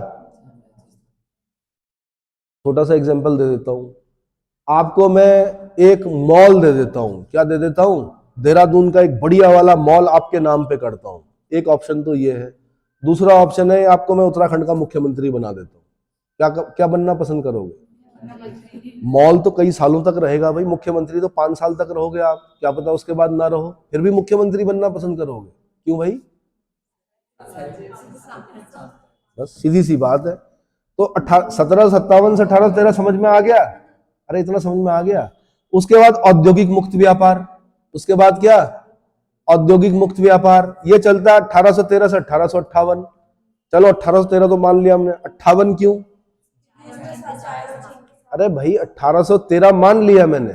छोटा सा एग्जांपल दे देता हूं आपको, मैं एक मॉल दे देता हूं। क्या दे देता हूं? देहरादून का एक बढ़िया वाला मॉल आपके नाम पे करता हूं। एक ऑप्शन तो ये है। दूसरा ऑप्शन है आपको मैं उत्तराखंड का मुख्यमंत्री बना देता हूं। क्या क्या बनना पसंद करोगे? मॉल तो कई सालों तक रहेगा भाई, मुख्यमंत्री तो 5 साल तक रहोगे आप, क्या पता उसके बाद ना रहो, फिर भी मुख्यमंत्री बनना पसंद करोगे। क्यों भाई? बस सीधी सी बात है। तो 1757 से 1813 समझ में आ गया? अरे इतना समझ में आ गया। उसके बाद औद्योगिक मुक्त व्यापार, उसके बाद क्या? औद्योगिक मुक्त व्यापार। ये चलता है 1813 से 1858। चलो 1813 तो मान लिया हमने, 58 क्यों? अरे भाई 1813 मान लिया मैंने,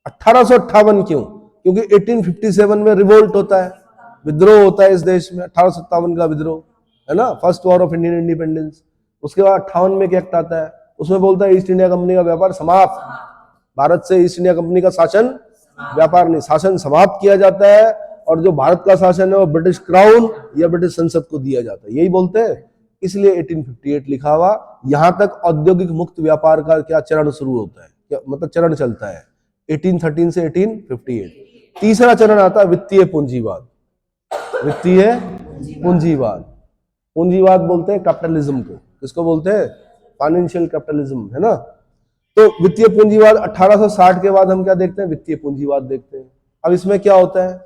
1858 क्यों? क्योंकि 1857 में रिवोल्ट होता है, विद्रोह होता है इस देश में, 1857 का विद्रोह है ना, first war of Indian independence. उसके बाद 58 में एक एक्ट आता है, उसमें बोलता है ईस्ट इंडिया कंपनी का व्यापार समाप्त। भारत से ईस्ट इंडिया कंपनी का शासन, व्यापार नहीं, शासन समाप्त किया जाता है, और जो भारत का शासन है वो ब्रिटिश क्राउन या ब्रिटिश संसद को दिया जाता है, यही बोलते हैं। इसलिए 1858 लिखा हुआ। यहां तक औद्योगिक मुक्त व्यापार का क्या चरण शुरू होता है, क्या मतलब चरण चलता है 1813 से 1858। तीसरा चरण आता है वित्तीय पूंजीवाद। वित्तीय पूंजीवाद, पूंजीवाद बोलते हैं कैपिटलिज्म को। किसको बोलते हैं? फाइनेंशियल कैपिटलिज्म, है ना। तो वित्तीय पूंजीवाद 1860 के बाद हम क्या देखते हैं? वित्तीय पूंजीवाद देखते हैं। अब इसमें क्या होता है?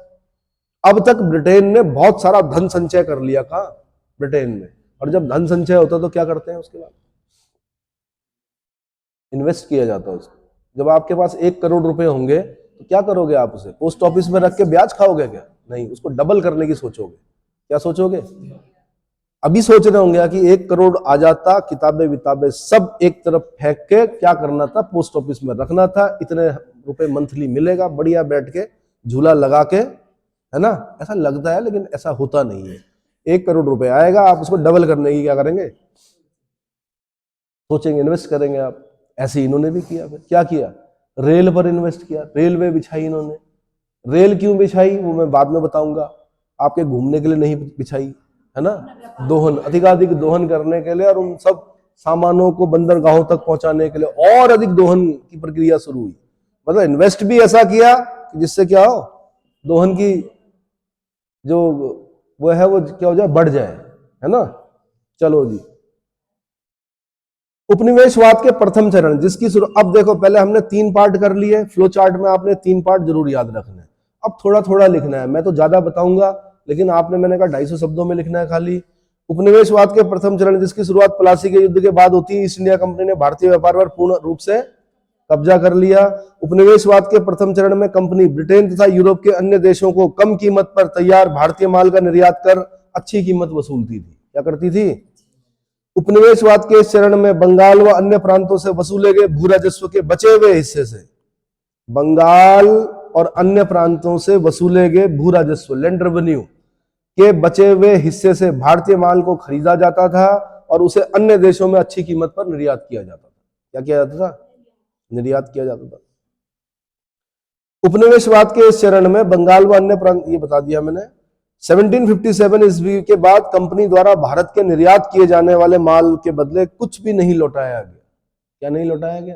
अब तक ब्रिटेन ने बहुत सारा धन संचय कर लिया, कहां? ब्रिटेन में। और जब धन संचय होता है तो क्या करते हैं? उसके बाद इन्वेस्ट किया जाता है उसको। जब आपके पास 1 करोड़ रुपए होंगे तो क्या करोगे आप? उसे पोस्ट ऑफिस में रख के ब्याज खाओगे क्या? नहीं, उसको डबल करने की सोचोगे। क्या सोचोगे? अभी सोच रहे होंगे कि 1 करोड़ आ जाता, किताबें विताबें सब एक तरफ फेंक के क्या करना था? पोस्ट ऑफिस में रखना था, इतने रुपए मंथली मिलेगा, बढ़िया बैठ के झूला लगा के, है ना। ऐसा लगता है लेकिन ऐसा होता नहीं है। 1 करोड़ रुपए आएगा, आप उसको डबल करने की क्या करेंगे? सोचेंगे, इन्वेस्ट करेंगे आप। ऐसे इन्होंने भी किया। फिर क्या किया? रेल पर इन्वेस्ट किया, रेलवे बिछाई इन्होंने। रेल क्यों बिछाई वो मैं बाद में बताऊंगा। आपके घूमने के लिए नहीं बिछाई, है ना, दोहन, अधिकाधिक दोहन करने के लिए, और उन सब सामानों को बंदरगाहों तक पहुंचाने के लिए और अधिक दोहन की प्रक्रिया शुरू हुई। मतलब इन्वेस्ट भी ऐसा किया कि जिससे क्या हो, दोहन की जो वो है वो क्या हो जाए, बढ़ जाए, है ना। चलो जी, उपनिवेशवाद के प्रथम चरण जिसकी अब देखो, पहले हमने 3 पार्ट कर लिए, फ्लो चार्ट में आपने 3 पार्ट जरूर याद रखना है। अब थोड़ा थोड़ा लिखना है, मैं तो ज्यादा बताऊंगा लेकिन आपने, मैंने कहा 250 शब्दों में लिखना है खाली। उपनिवेशवाद के प्रथम चरण जिसकी शुरुआत प्लासी के युद्ध के बाद होती है। ईस्ट इंडिया कंपनी ने भारतीय व्यापार पर पूर्ण रूप से कब्जा कर लिया। उपनिवेशवाद के प्रथम चरण में कंपनी ब्रिटेन तथा यूरोप के अन्य देशों को कम कीमत पर तैयार भारतीय माल का निर्यात कर अच्छी कीमत वसूलती थी। क्या करती थी? उपनिवेशवाद के इस चरण में बंगाल व अन्य प्रांतों से वसूले गए भू राजस्व के बचे हुए हिस्से से, बंगाल और अन्य प्रांतों से वसूले गए भू राजस्व, लैंड रेवेन्यू के बचे हुए हिस्से से भारतीय माल को खरीदा जाता था और उसे अन्य देशों में अच्छी कीमत पर निर्यात किया जाता था। क्या किया जाता था? निर्यात किया जाता था। उपनिवेशवाद के इस चरण में बंगाल व अन्य प्रांत, ये बता दिया मैंने। 1757 ईस्वी के बाद कंपनी द्वारा भारत के निर्यात किए जाने वाले माल के बदले कुछ भी नहीं लौटाया गया। क्या नहीं लौटाया गया?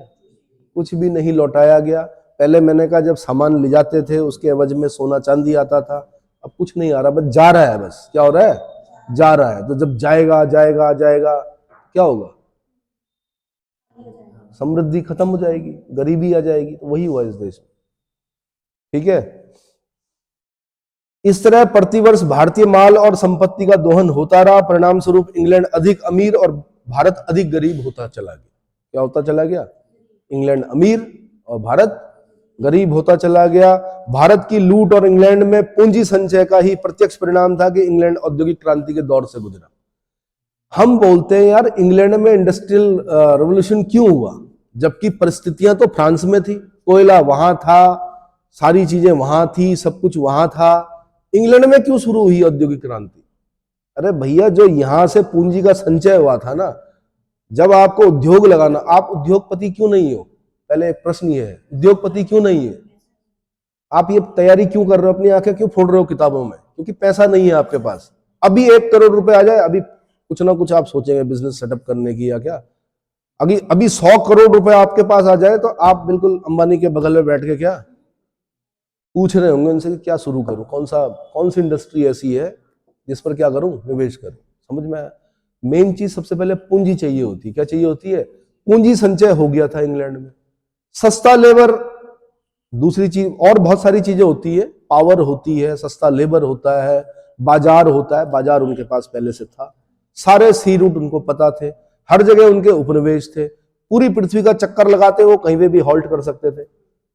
कुछ भी नहीं लौटाया गया। पहले मैंने कहा जब सामान ले जाते थे उसके एवज में सोना चांदी आता था, अब कुछ नहीं आ रहा, बस जा रहा है। बस क्या हो रहा है? जा रहा है। तो जब जाएगा जाएगा जाएगा क्या होगा? समृद्धि खत्म हो जाएगी, गरीबी आ जाएगी। तो वही हुआ इस देश में। ठीक है। इस तरह प्रतिवर्ष भारतीय माल और संपत्ति का दोहन होता रहा। परिणाम स्वरूप इंग्लैंड अधिक अमीर और भारत अधिक गरीब होता चला गया। क्या होता चला गया? इंग्लैंड अमीर और भारत गरीब होता चला गया। भारत की लूट और इंग्लैंड में पूंजी संचय का ही प्रत्यक्ष परिणाम था कि इंग्लैंड औद्योगिक क्रांति के दौर से गुजरा। हम बोलते हैं यार इंग्लैंड में इंडस्ट्रियल रेवोल्यूशन क्यों हुआ, जबकि परिस्थितियां तो फ्रांस में थी, कोयला वहां था, सारी चीजें वहां थी, सब कुछ वहां था। इंग्लैंड में क्यों शुरू हुई औद्योगिक क्रांति? अरे भैया, जो यहां से पूंजी का संचय हुआ था ना, जब आपको उद्योग लगाना, आप उद्योगपति क्यों नहीं हो? पहले एक प्रश्न ये है, उद्योगपति क्यों नहीं है? आप ये तैयारी क्यों कर रहे हो? अपनी आंखें क्यों फोड़ रहे हो किताबों में? क्योंकि पैसा नहीं है आपके पास। अभी 1 करोड़ रुपए आ जाए, अभी कुछ ना कुछ आप सोचेंगे बिजनेस सेटअप करने की या क्या। अभी 100 करोड़ रुपए आपके पास आ जाए तो आप बिल्कुल अंबानी के बगल में बैठ के क्या पूछ रहे होंगे उनसे कि क्या शुरू करूं, कौन सी इंडस्ट्री ऐसी है जिस पर क्या करूं, निवेश करूं। समझ में आया? मेन चीज सबसे पहले पूंजी चाहिए होती है। क्या चाहिए होती है? पूंजी संचय हो गया था इंग्लैंड में। सस्ता लेबर, दूसरी चीज, और बहुत सारी चीजें होती है, पावर होती है, सस्ता लेबर होता है, बाजार होता है। बाजार उनके पास पहले से था, सारे सी रूट उनको पता थे, हर जगह उनके उपनिवेश थे, पूरी पृथ्वी का चक्कर लगाते वो कहीं पे भी हॉल्ट कर सकते थे।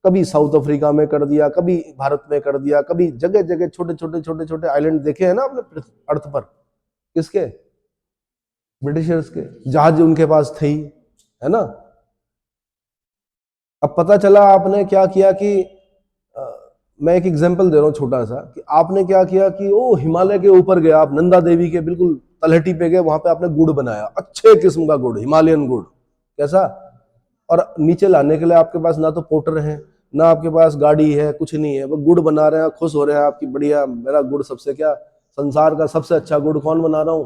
कभी साउथ अफ्रीका में कर दिया, कभी भारत में कर दिया, कभी जगह जगह छोटे छोटे छोटे छोटे आइलैंड देखे हैं ना अपने अर्थ पर। किसके? ब्रिटिशर्स के। जहाज उनके पास थे ही, है ना। अब पता चला आपने क्या किया कि मैं एक एग्जांपल दे रहा हूं छोटा सा, कि आपने क्या किया कि ओ हिमालय के ऊपर गया, आप नंदा देवी के बिल्कुल तलहटी पे गए, वहां पे आपने गुड़ बनाया, अच्छे किस्म का गुड़, हिमालयन गुड़। कैसा? और नीचे लाने के लिए आपके पास ना तो पोर्टर है, ना आपके पास गाड़ी है, कुछ नहीं है, वो गुड़ बना रहे हैं, खुश हो रहे हैं आपकी, बढ़िया, मेरा गुड़ सबसे क्या, संसार का सबसे अच्छा गुड़ कौन बना रहा हूं।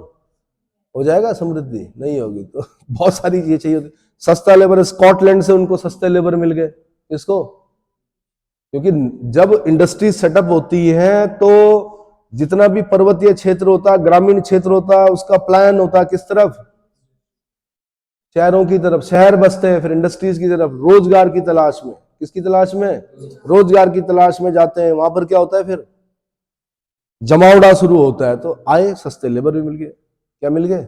हो जाएगा समृद्धि? नहीं होगी। तो बहुत सारी चीजें चाहिए होती। सस्ता लेबर, स्कॉटलैंड से उनको सस्ते लेबर मिल गए। किसको? क्योंकि जब इंडस्ट्री सेटअप होती है तो जितना भी पर्वतीय क्षेत्र होता है, ग्रामीण क्षेत्र होता है, उसका प्लान होता है किस तरफ? शहरों की तरफ। शहर बसते हैं फिर इंडस्ट्रीज की तरफ, रोजगार की तलाश में। किसकी तलाश में? रोजगार की तलाश में जाते हैं। वहां पर क्या होता है फिर? जमावड़ा शुरू होता है। तो आए, सस्ते लेबर भी मिल गए। क्या मिल गए?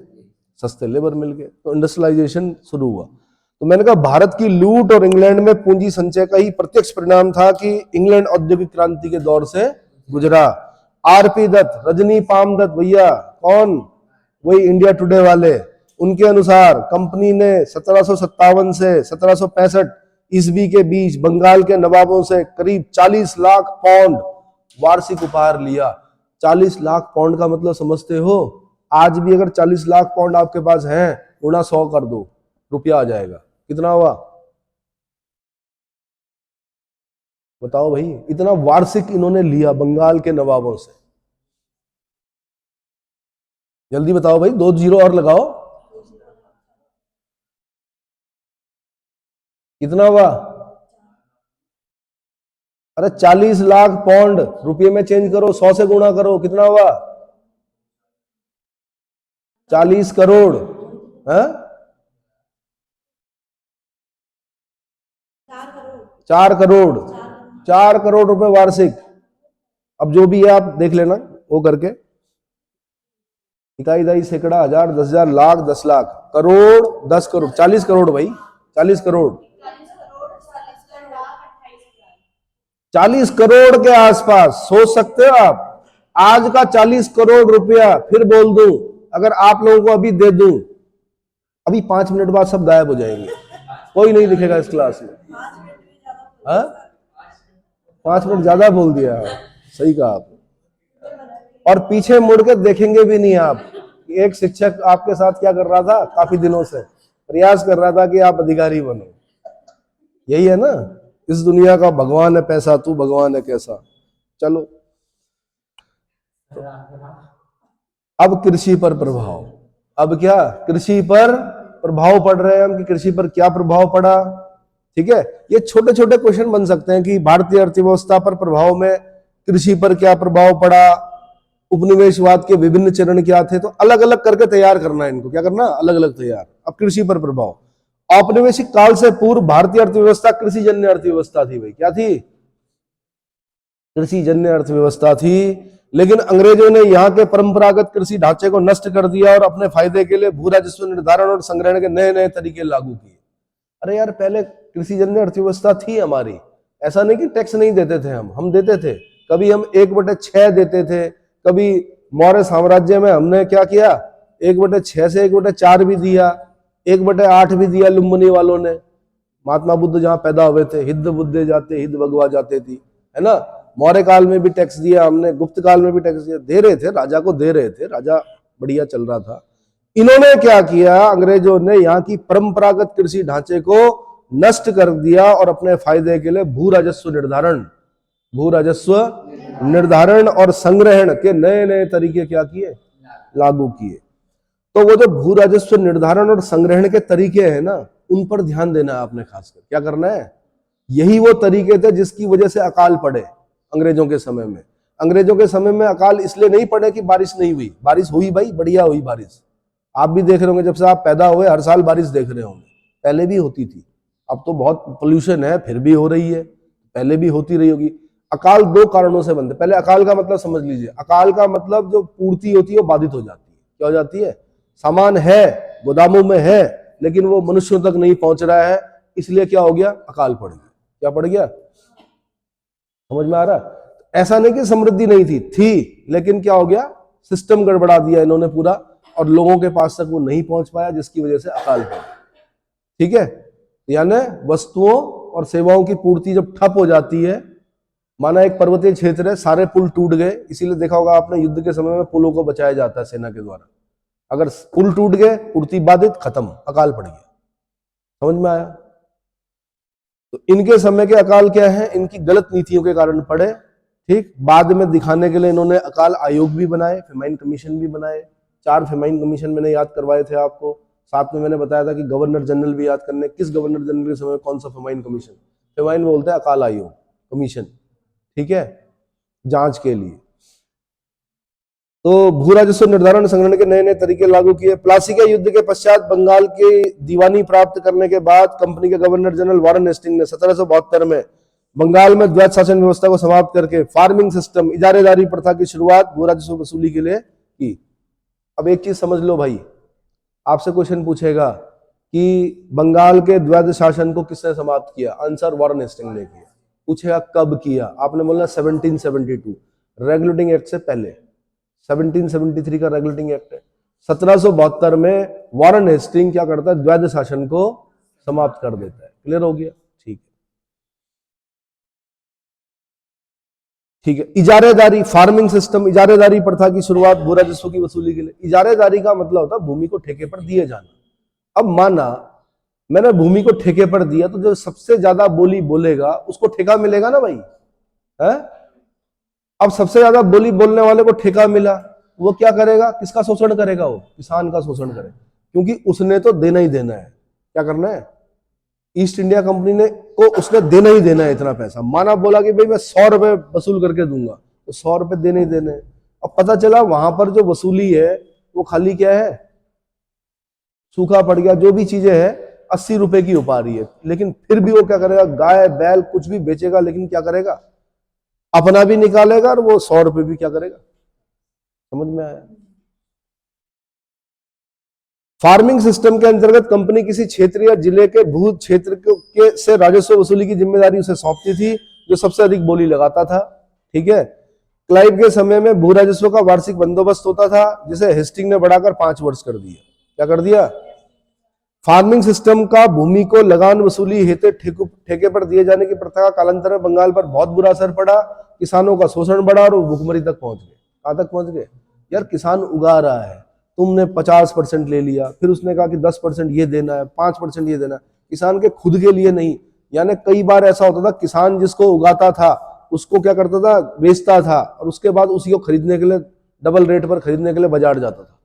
सस्ते लेबर मिल गए। तो इंडस्ट्रियलाइजेशन शुरू हुआ। तो मैंने कहा भारत की लूट और इंग्लैंड में पूंजी संचय का ही प्रत्यक्ष परिणाम था कि इंग्लैंड औद्योगिक क्रांति के दौर से गुजरा। आरपी दत्त, रजनी पाम दत्त भैया, कौन? वही इंडिया टुडे वाले। उनके अनुसार कंपनी ने 1757 से 1765 ईस्वी के बीच बंगाल के नवाबों से करीब 40 लाख पाउंड वार्षिक उपहार लिया। 40 लाख पाउंड का मतलब समझते हो? आज भी अगर 40 लाख पाउंड आपके पास है, गुणा 100 कर दो, रुपया आ जाएगा। कितना हुआ? बताओ भाई। इतना वार्षिक इन्होंने लिया बंगाल के नवाबों से। जल्दी बताओ भाई, 2 जीरो और लगाओ। कितना हुआ? अरे 40 लाख पाउंड रुपये में चेंज करो, 100 से गुणा करो, कितना हुआ? 40 करोड़ है? 4 करोड़। 4 करोड़ रुपए वार्षिक। अब जो भी है आप देख लेना वो करके, इकाई, दाई, सैकड़ा, हजार, 10,000, लाख, 10 लाख, करोड़, 10 करोड़, 40 करोड़ भाई, 40 करोड़, 40 करोड़ के आसपास सोच सकते हो आप। आज का 40 करोड़ रुपया, फिर बोल दूं, अगर आप लोगों को अभी दे दूं, अभी 5 मिनट बाद सब गायब हो जाएंगे, कोई नहीं दिखेगा इस क्लास में। हाँ, 5 मिनट ज्यादा बोल दिया। सही कहा आप। और पीछे मुड़ के देखेंगे भी नहीं आप। एक शिक्षक आपके साथ क्या कर रहा था, काफी दिनों से प्रयास कर रहा था कि आप अधिकारी बनो। यही है ना, इस दुनिया का भगवान है पैसा, तू भगवान है कैसा। चलो, अब कृषि पर प्रभाव। अब क्या? कृषि पर प्रभाव पड़ रहे हैं हम कि कृषि पर क्या प्रभाव पड़ा। ठीक है, ये छोटे छोटे क्वेश्चन बन सकते हैं कि भारतीय अर्थव्यवस्था पर प्रभाव में कृषि पर क्या प्रभाव पड़ा, उपनिवेशवाद के विभिन्न चरण क्या थे। तो अलग अलग करके तैयार करना है इनको, क्या करना, अलग अलग तैयार। अब कृषि पर प्रभाव, औपनिवेशिक काल से पूर्व भारतीय अर्थव्यवस्था कृषि जन्य अर्थव्यवस्था थी। भाई क्या थी, कृषि जन्य अर्थव्यवस्था थी। लेकिन अंग्रेजों ने यहाँ के परंपरागत कृषि ढांचे को नष्ट कर दिया और अपने फायदे के लिए भू राजस्व निर्धारण और संग्रहण के नए नए तरीके लागू किए। अरे यार, पहले कृषि जन्य अर्थव्यवस्था थी हमारी, ऐसा नहीं कि टैक्स नहीं देते थे, हम देते थे। कभी हम 1/6 देते थे, कभी मौर्य साम्राज्य में हमने क्या किया, 1/6 से 1/4 भी दिया, 1/8 भी दिया लुम्बिनी वालों ने। महात्मा बुद्ध जहां पैदा हुए थे, हिद्द बुद्धे जाते हिद्द भगवा जाते थी, है ना। मौर्य काल में भी टैक्स दिया हमने, गुप्त काल में भी टैक्स दिया, दे रहे थे, राजा को दे रहे थे, राजा बढ़िया चल रहा था। इन्होंने क्या किया, अंग्रेजों ने यहाँ की परंपरागत कृषि ढांचे को नष्ट कर दिया और अपने फायदे के लिए भू राजस्व निर्धारण और संग्रहण के नए नए तरीके क्या किए, लागू किए। तो वो जो भू राजस्व निर्धारण और संग्रहण के तरीके हैं ना, उन पर ध्यान देना है आपने, खासकर क्या करना है। यही वो तरीके थे जिसकी वजह से अकाल पड़े अंग्रेजों के समय में। अंग्रेजों के समय में अकाल इसलिए नहीं पड़े कि बारिश नहीं हुई, बारिश हुई भाई, बढ़िया हुई बारिश। आप भी देख रहे होंगे, जब से आप पैदा हुए हर साल बारिश देख रहे होंगे, पहले भी होती थी। अब तो बहुत पोल्यूशन है, फिर भी हो रही है, पहले भी होती रही होगी। अकाल 2 कारणों से बनते। पहले अकाल का मतलब समझ लीजिए, अकाल का मतलब जो पूर्ति होती है वो बाधित हो जाती है। क्या हो जाती है, सामान है, गोदामों में है, लेकिन वो मनुष्यों तक नहीं पहुंच रहा है, इसलिए क्या हो गया, अकाल पड़ गया। क्या पड़ गया, समझ में आ रहा। ऐसा नहीं कि समृद्धि नहीं थी, लेकिन क्या हो गया, सिस्टम गड़बड़ा दिया इन्होंने पूरा, और लोगों के पास तक वो नहीं पहुंच पाया, जिसकी वजह से अकाल पड़ा। ठीक है, यानी वस्तुओं और सेवाओं की पूर्ति जब ठप हो जाती है, माना एक पर्वतीय क्षेत्र है, सारे पुल टूट गए, इसीलिए देखा होगा आपने युद्ध के समय में पुलों को बचाया जाता है सेना के द्वारा। अगर पुल टूट गए, पूर्ति बाधित, खत्म, अकाल पड़ गया। समझ में आया। तो इनके समय के अकाल क्या है, इनकी गलत नीतियों के कारण पड़े। ठीक, बाद में दिखाने के लिए इन्होंने अकाल आयोग भी बनाए, फेमाइन कमीशन भी बनाए। 4 फेमाइन कमीशन मैंने याद करवाए थे आपको। साथ में मैंने बताया था कि गवर्नर जनरल भी याद करने, किस गवर्नर जनरल के समय कौन सा फेमाइन कमीशन, फेमाइन बोलते हैं अकाल आयोग कमीशन, ठीक है, जांच के लिए। तो भू राजस्व निर्धारण संग्रहण के नए नए तरीके लागू किए। प्लासी के युद्ध के पश्चात बंगाल की दीवानी प्राप्त करने के बाद कंपनी के गवर्नर जनरल वॉरेन हेस्टिंग ने 1772 में बंगाल में द्वैत शासन व्यवस्था को समाप्त करके फार्मिंग सिस्टम, इजारेदारी प्रथा की शुरुआत भू राजस्व वसूली के लिए की। अब एक चीज समझ लो भाई, आपसे क्वेश्चन पूछेगा कि बंगाल के द्वैत शासन को किसने समाप्त किया, आंसर वॉरेन हेस्टिंग ने किया। पूछेगा कब किया, आपने बोलना 1772, रेगुलेटिंग एक्ट से पहले। 1773 का रेगुलेटिंग एक्ट है। 1772 में वॉरेन हेस्टिंग क्या करता है, द्वैत शासन को समाप्त कर देता है। क्लियर हो गया, ठीक है। ठीक है, इजारेदारी, फार्मिंग सिस्टम, इजारेदारी प्रथा की शुरुआत भू राजस्व की वसूली के लिए। इजारेदारी का मतलब होता है भूमि को ठेके पर दिए जाना। अब माना मैंने भूमि को ठेके पर दिया, तो जो सबसे ज्यादा बोली बोलेगा उसको ठेका मिलेगा ना भाई, है। अब सबसे ज्यादा बोली बोलने वाले को ठेका मिला, वो क्या करेगा, किसका शोषण करेगा, वो किसान का शोषण करेगा, क्योंकि उसने तो देना ही देना है। क्या करना है, ईस्ट इंडिया कंपनी ने को उसने देना ही देना है इतना पैसा। माना बोला कि भाई मैं 100 रुपए वसूल करके दूंगा, तो 100 रुपए देने ही देने। अब पता चला वहां पर जो वसूली है वो खाली क्या है, सूखा पड़ गया, जो भी चीजें है 80 रुपए की हो पा रही है, लेकिन फिर भी वो क्या करेगा, गाय बैल कुछ भी बेचेगा, लेकिन क्या करेगा, अपना भी निकालेगा और वो 100 रुपए भी क्या करेगा। समझ में आया। फार्मिंग सिस्टम के अंतर्गत कंपनी किसी क्षेत्र या जिले के भू क्षेत्र के से राजस्व वसूली की जिम्मेदारी उसे सौंपती थी, जो सबसे अधिक बोली लगाता था। ठीक है, क्लाइव के समय में भू राजस्व का वार्षिक बंदोबस्त होता था, जिसे हेस्टिंग ने बढ़ाकर 5 वर्ष कर दिया। क्या कर दिया, फार्मिंग सिस्टम का भूमि को लगान वसूली हेतु ठेके पर दिए जाने की प्रथा का कालांतर में बंगाल पर बहुत बुरा असर पड़ा। किसानों का शोषण बढ़ा और वो भूखमरी तक पहुंच गए। कहां तक पहुंच गए, यार किसान उगा रहा है, तुमने 50% ले लिया, फिर उसने कहा कि 10% ये देना है, 5% ये देना है, किसान के खुद के लिए नहीं। यानी कई बार ऐसा होता था, किसान जिसको उगाता था उसको क्या करता था, बेचता था, और उसके बाद उसी को खरीदने के लिए डबल रेट पर खरीदने के लिए बाजार जाता था।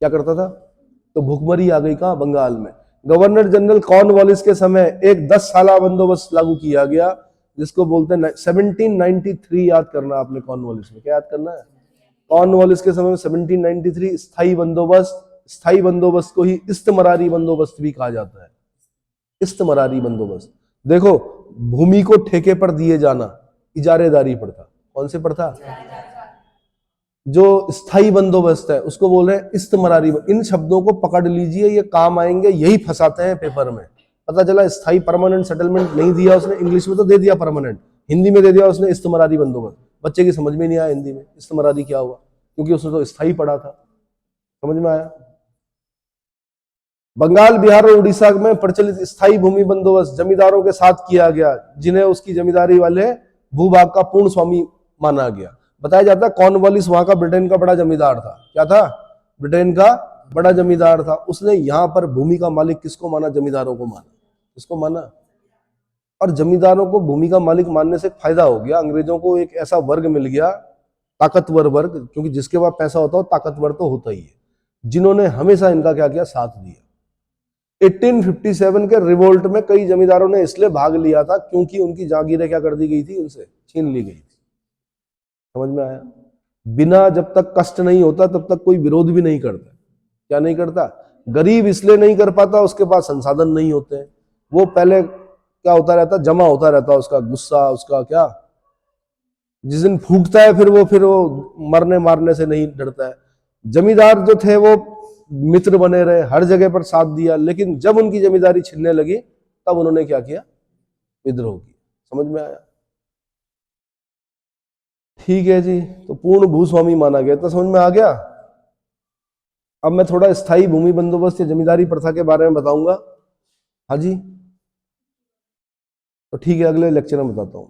क्या करता था, तो भुखमरी आ गई कहाँ? बंगाल में। गवर्नर जनरल कॉर्नवालिस के समय एक 10 साला बंदोबस्त लागू किया गया, जिसको बोलते हैं 1793। याद करना आपने कॉर्नवालिस में, क्या याद करना है? कॉर्नवालिस के समय में 1793 स्थायी बंदोबस्त। स्थायी बंदोबस्त को ही इस्तमरारी बंदोबस्त भी कहा जाता है। इस्तमरारी बंदोबस्त। देखो, भूमि को ठेके पर दिए जाना इजारेदारी पर था। कौन से पर था? जो स्थायी बंदोबस्त है उसको बोल रहे हैं इस्तमरारी। इन शब्दों को पकड़ लीजिए, ये काम आएंगे, यही फंसाते हैं पेपर में। पता चला स्थायी परमानेंट सेटलमेंट नहीं दिया उसने, इंग्लिश में तो दे दिया परमानेंट, हिंदी में दे दिया उसने इस्तमरारी बंदोबस्त। बच्चे की समझ में नहीं आया हिंदी में इस्तमरारी क्या हुआ, क्योंकि उसने तो स्थायी पढ़ा था। समझ में आया? बंगाल, बिहार और उड़ीसा में प्रचलित स्थायी भूमि बंदोबस्त जमींदारों के साथ किया गया, जिन्हें उसकी जमींदारी वाले भूभाग का पूर्ण स्वामी माना गया। बताया जाता है कॉर्नवालिस वहां का ब्रिटेन का बड़ा जमींदार था। क्या था? ब्रिटेन का बड़ा जमींदार था। उसने यहां पर भूमि का मालिक किसको माना? जमींदारों को माना। किसको माना? और जमींदारों को भूमि का मालिक मानने से फायदा हो गया, अंग्रेजों को एक ऐसा वर्ग मिल गया, ताकतवर वर्ग, क्योंकि जिसके पास पैसा होता हो ताकतवर तो होता ही है, जिन्होंने हमेशा इनका क्या किया? साथ दिया। 1857 के रिवोल्ट में कई जमींदारों ने इसलिए भाग लिया था क्योंकि उनकी जागीरें क्या कर दी गई थी? उनसे छीन ली गई थी। समझ में आया? बिना जब तक कष्ट नहीं होता तब तक कोई विरोध भी नहीं करता। क्या नहीं करता? गरीब इसलिए नहीं कर पाता, उसके पास संसाधन नहीं होते हैं। वो पहले क्या होता रहता? जमा होता रहता उसका गुस्सा, उसका क्या, जिस दिन फूटता है फिर वो मरने मारने से नहीं डरता है। जमींदार जो थे वो मित्र बने रहे, हर जगह पर साथ दिया, लेकिन जब उनकी जमींदारी छिनने लगी तब उन्होंने क्या किया? विद्रोह किया। समझ में आया? ठीक है जी, तो पूर्ण भूस्वामी माना गया, तो समझ में आ गया। अब मैं थोड़ा स्थायी भूमि बंदोबस्त या जमींदारी प्रथा के बारे में बताऊंगा। हाँ जी, तो ठीक है, अगले लेक्चर में बताता हूं।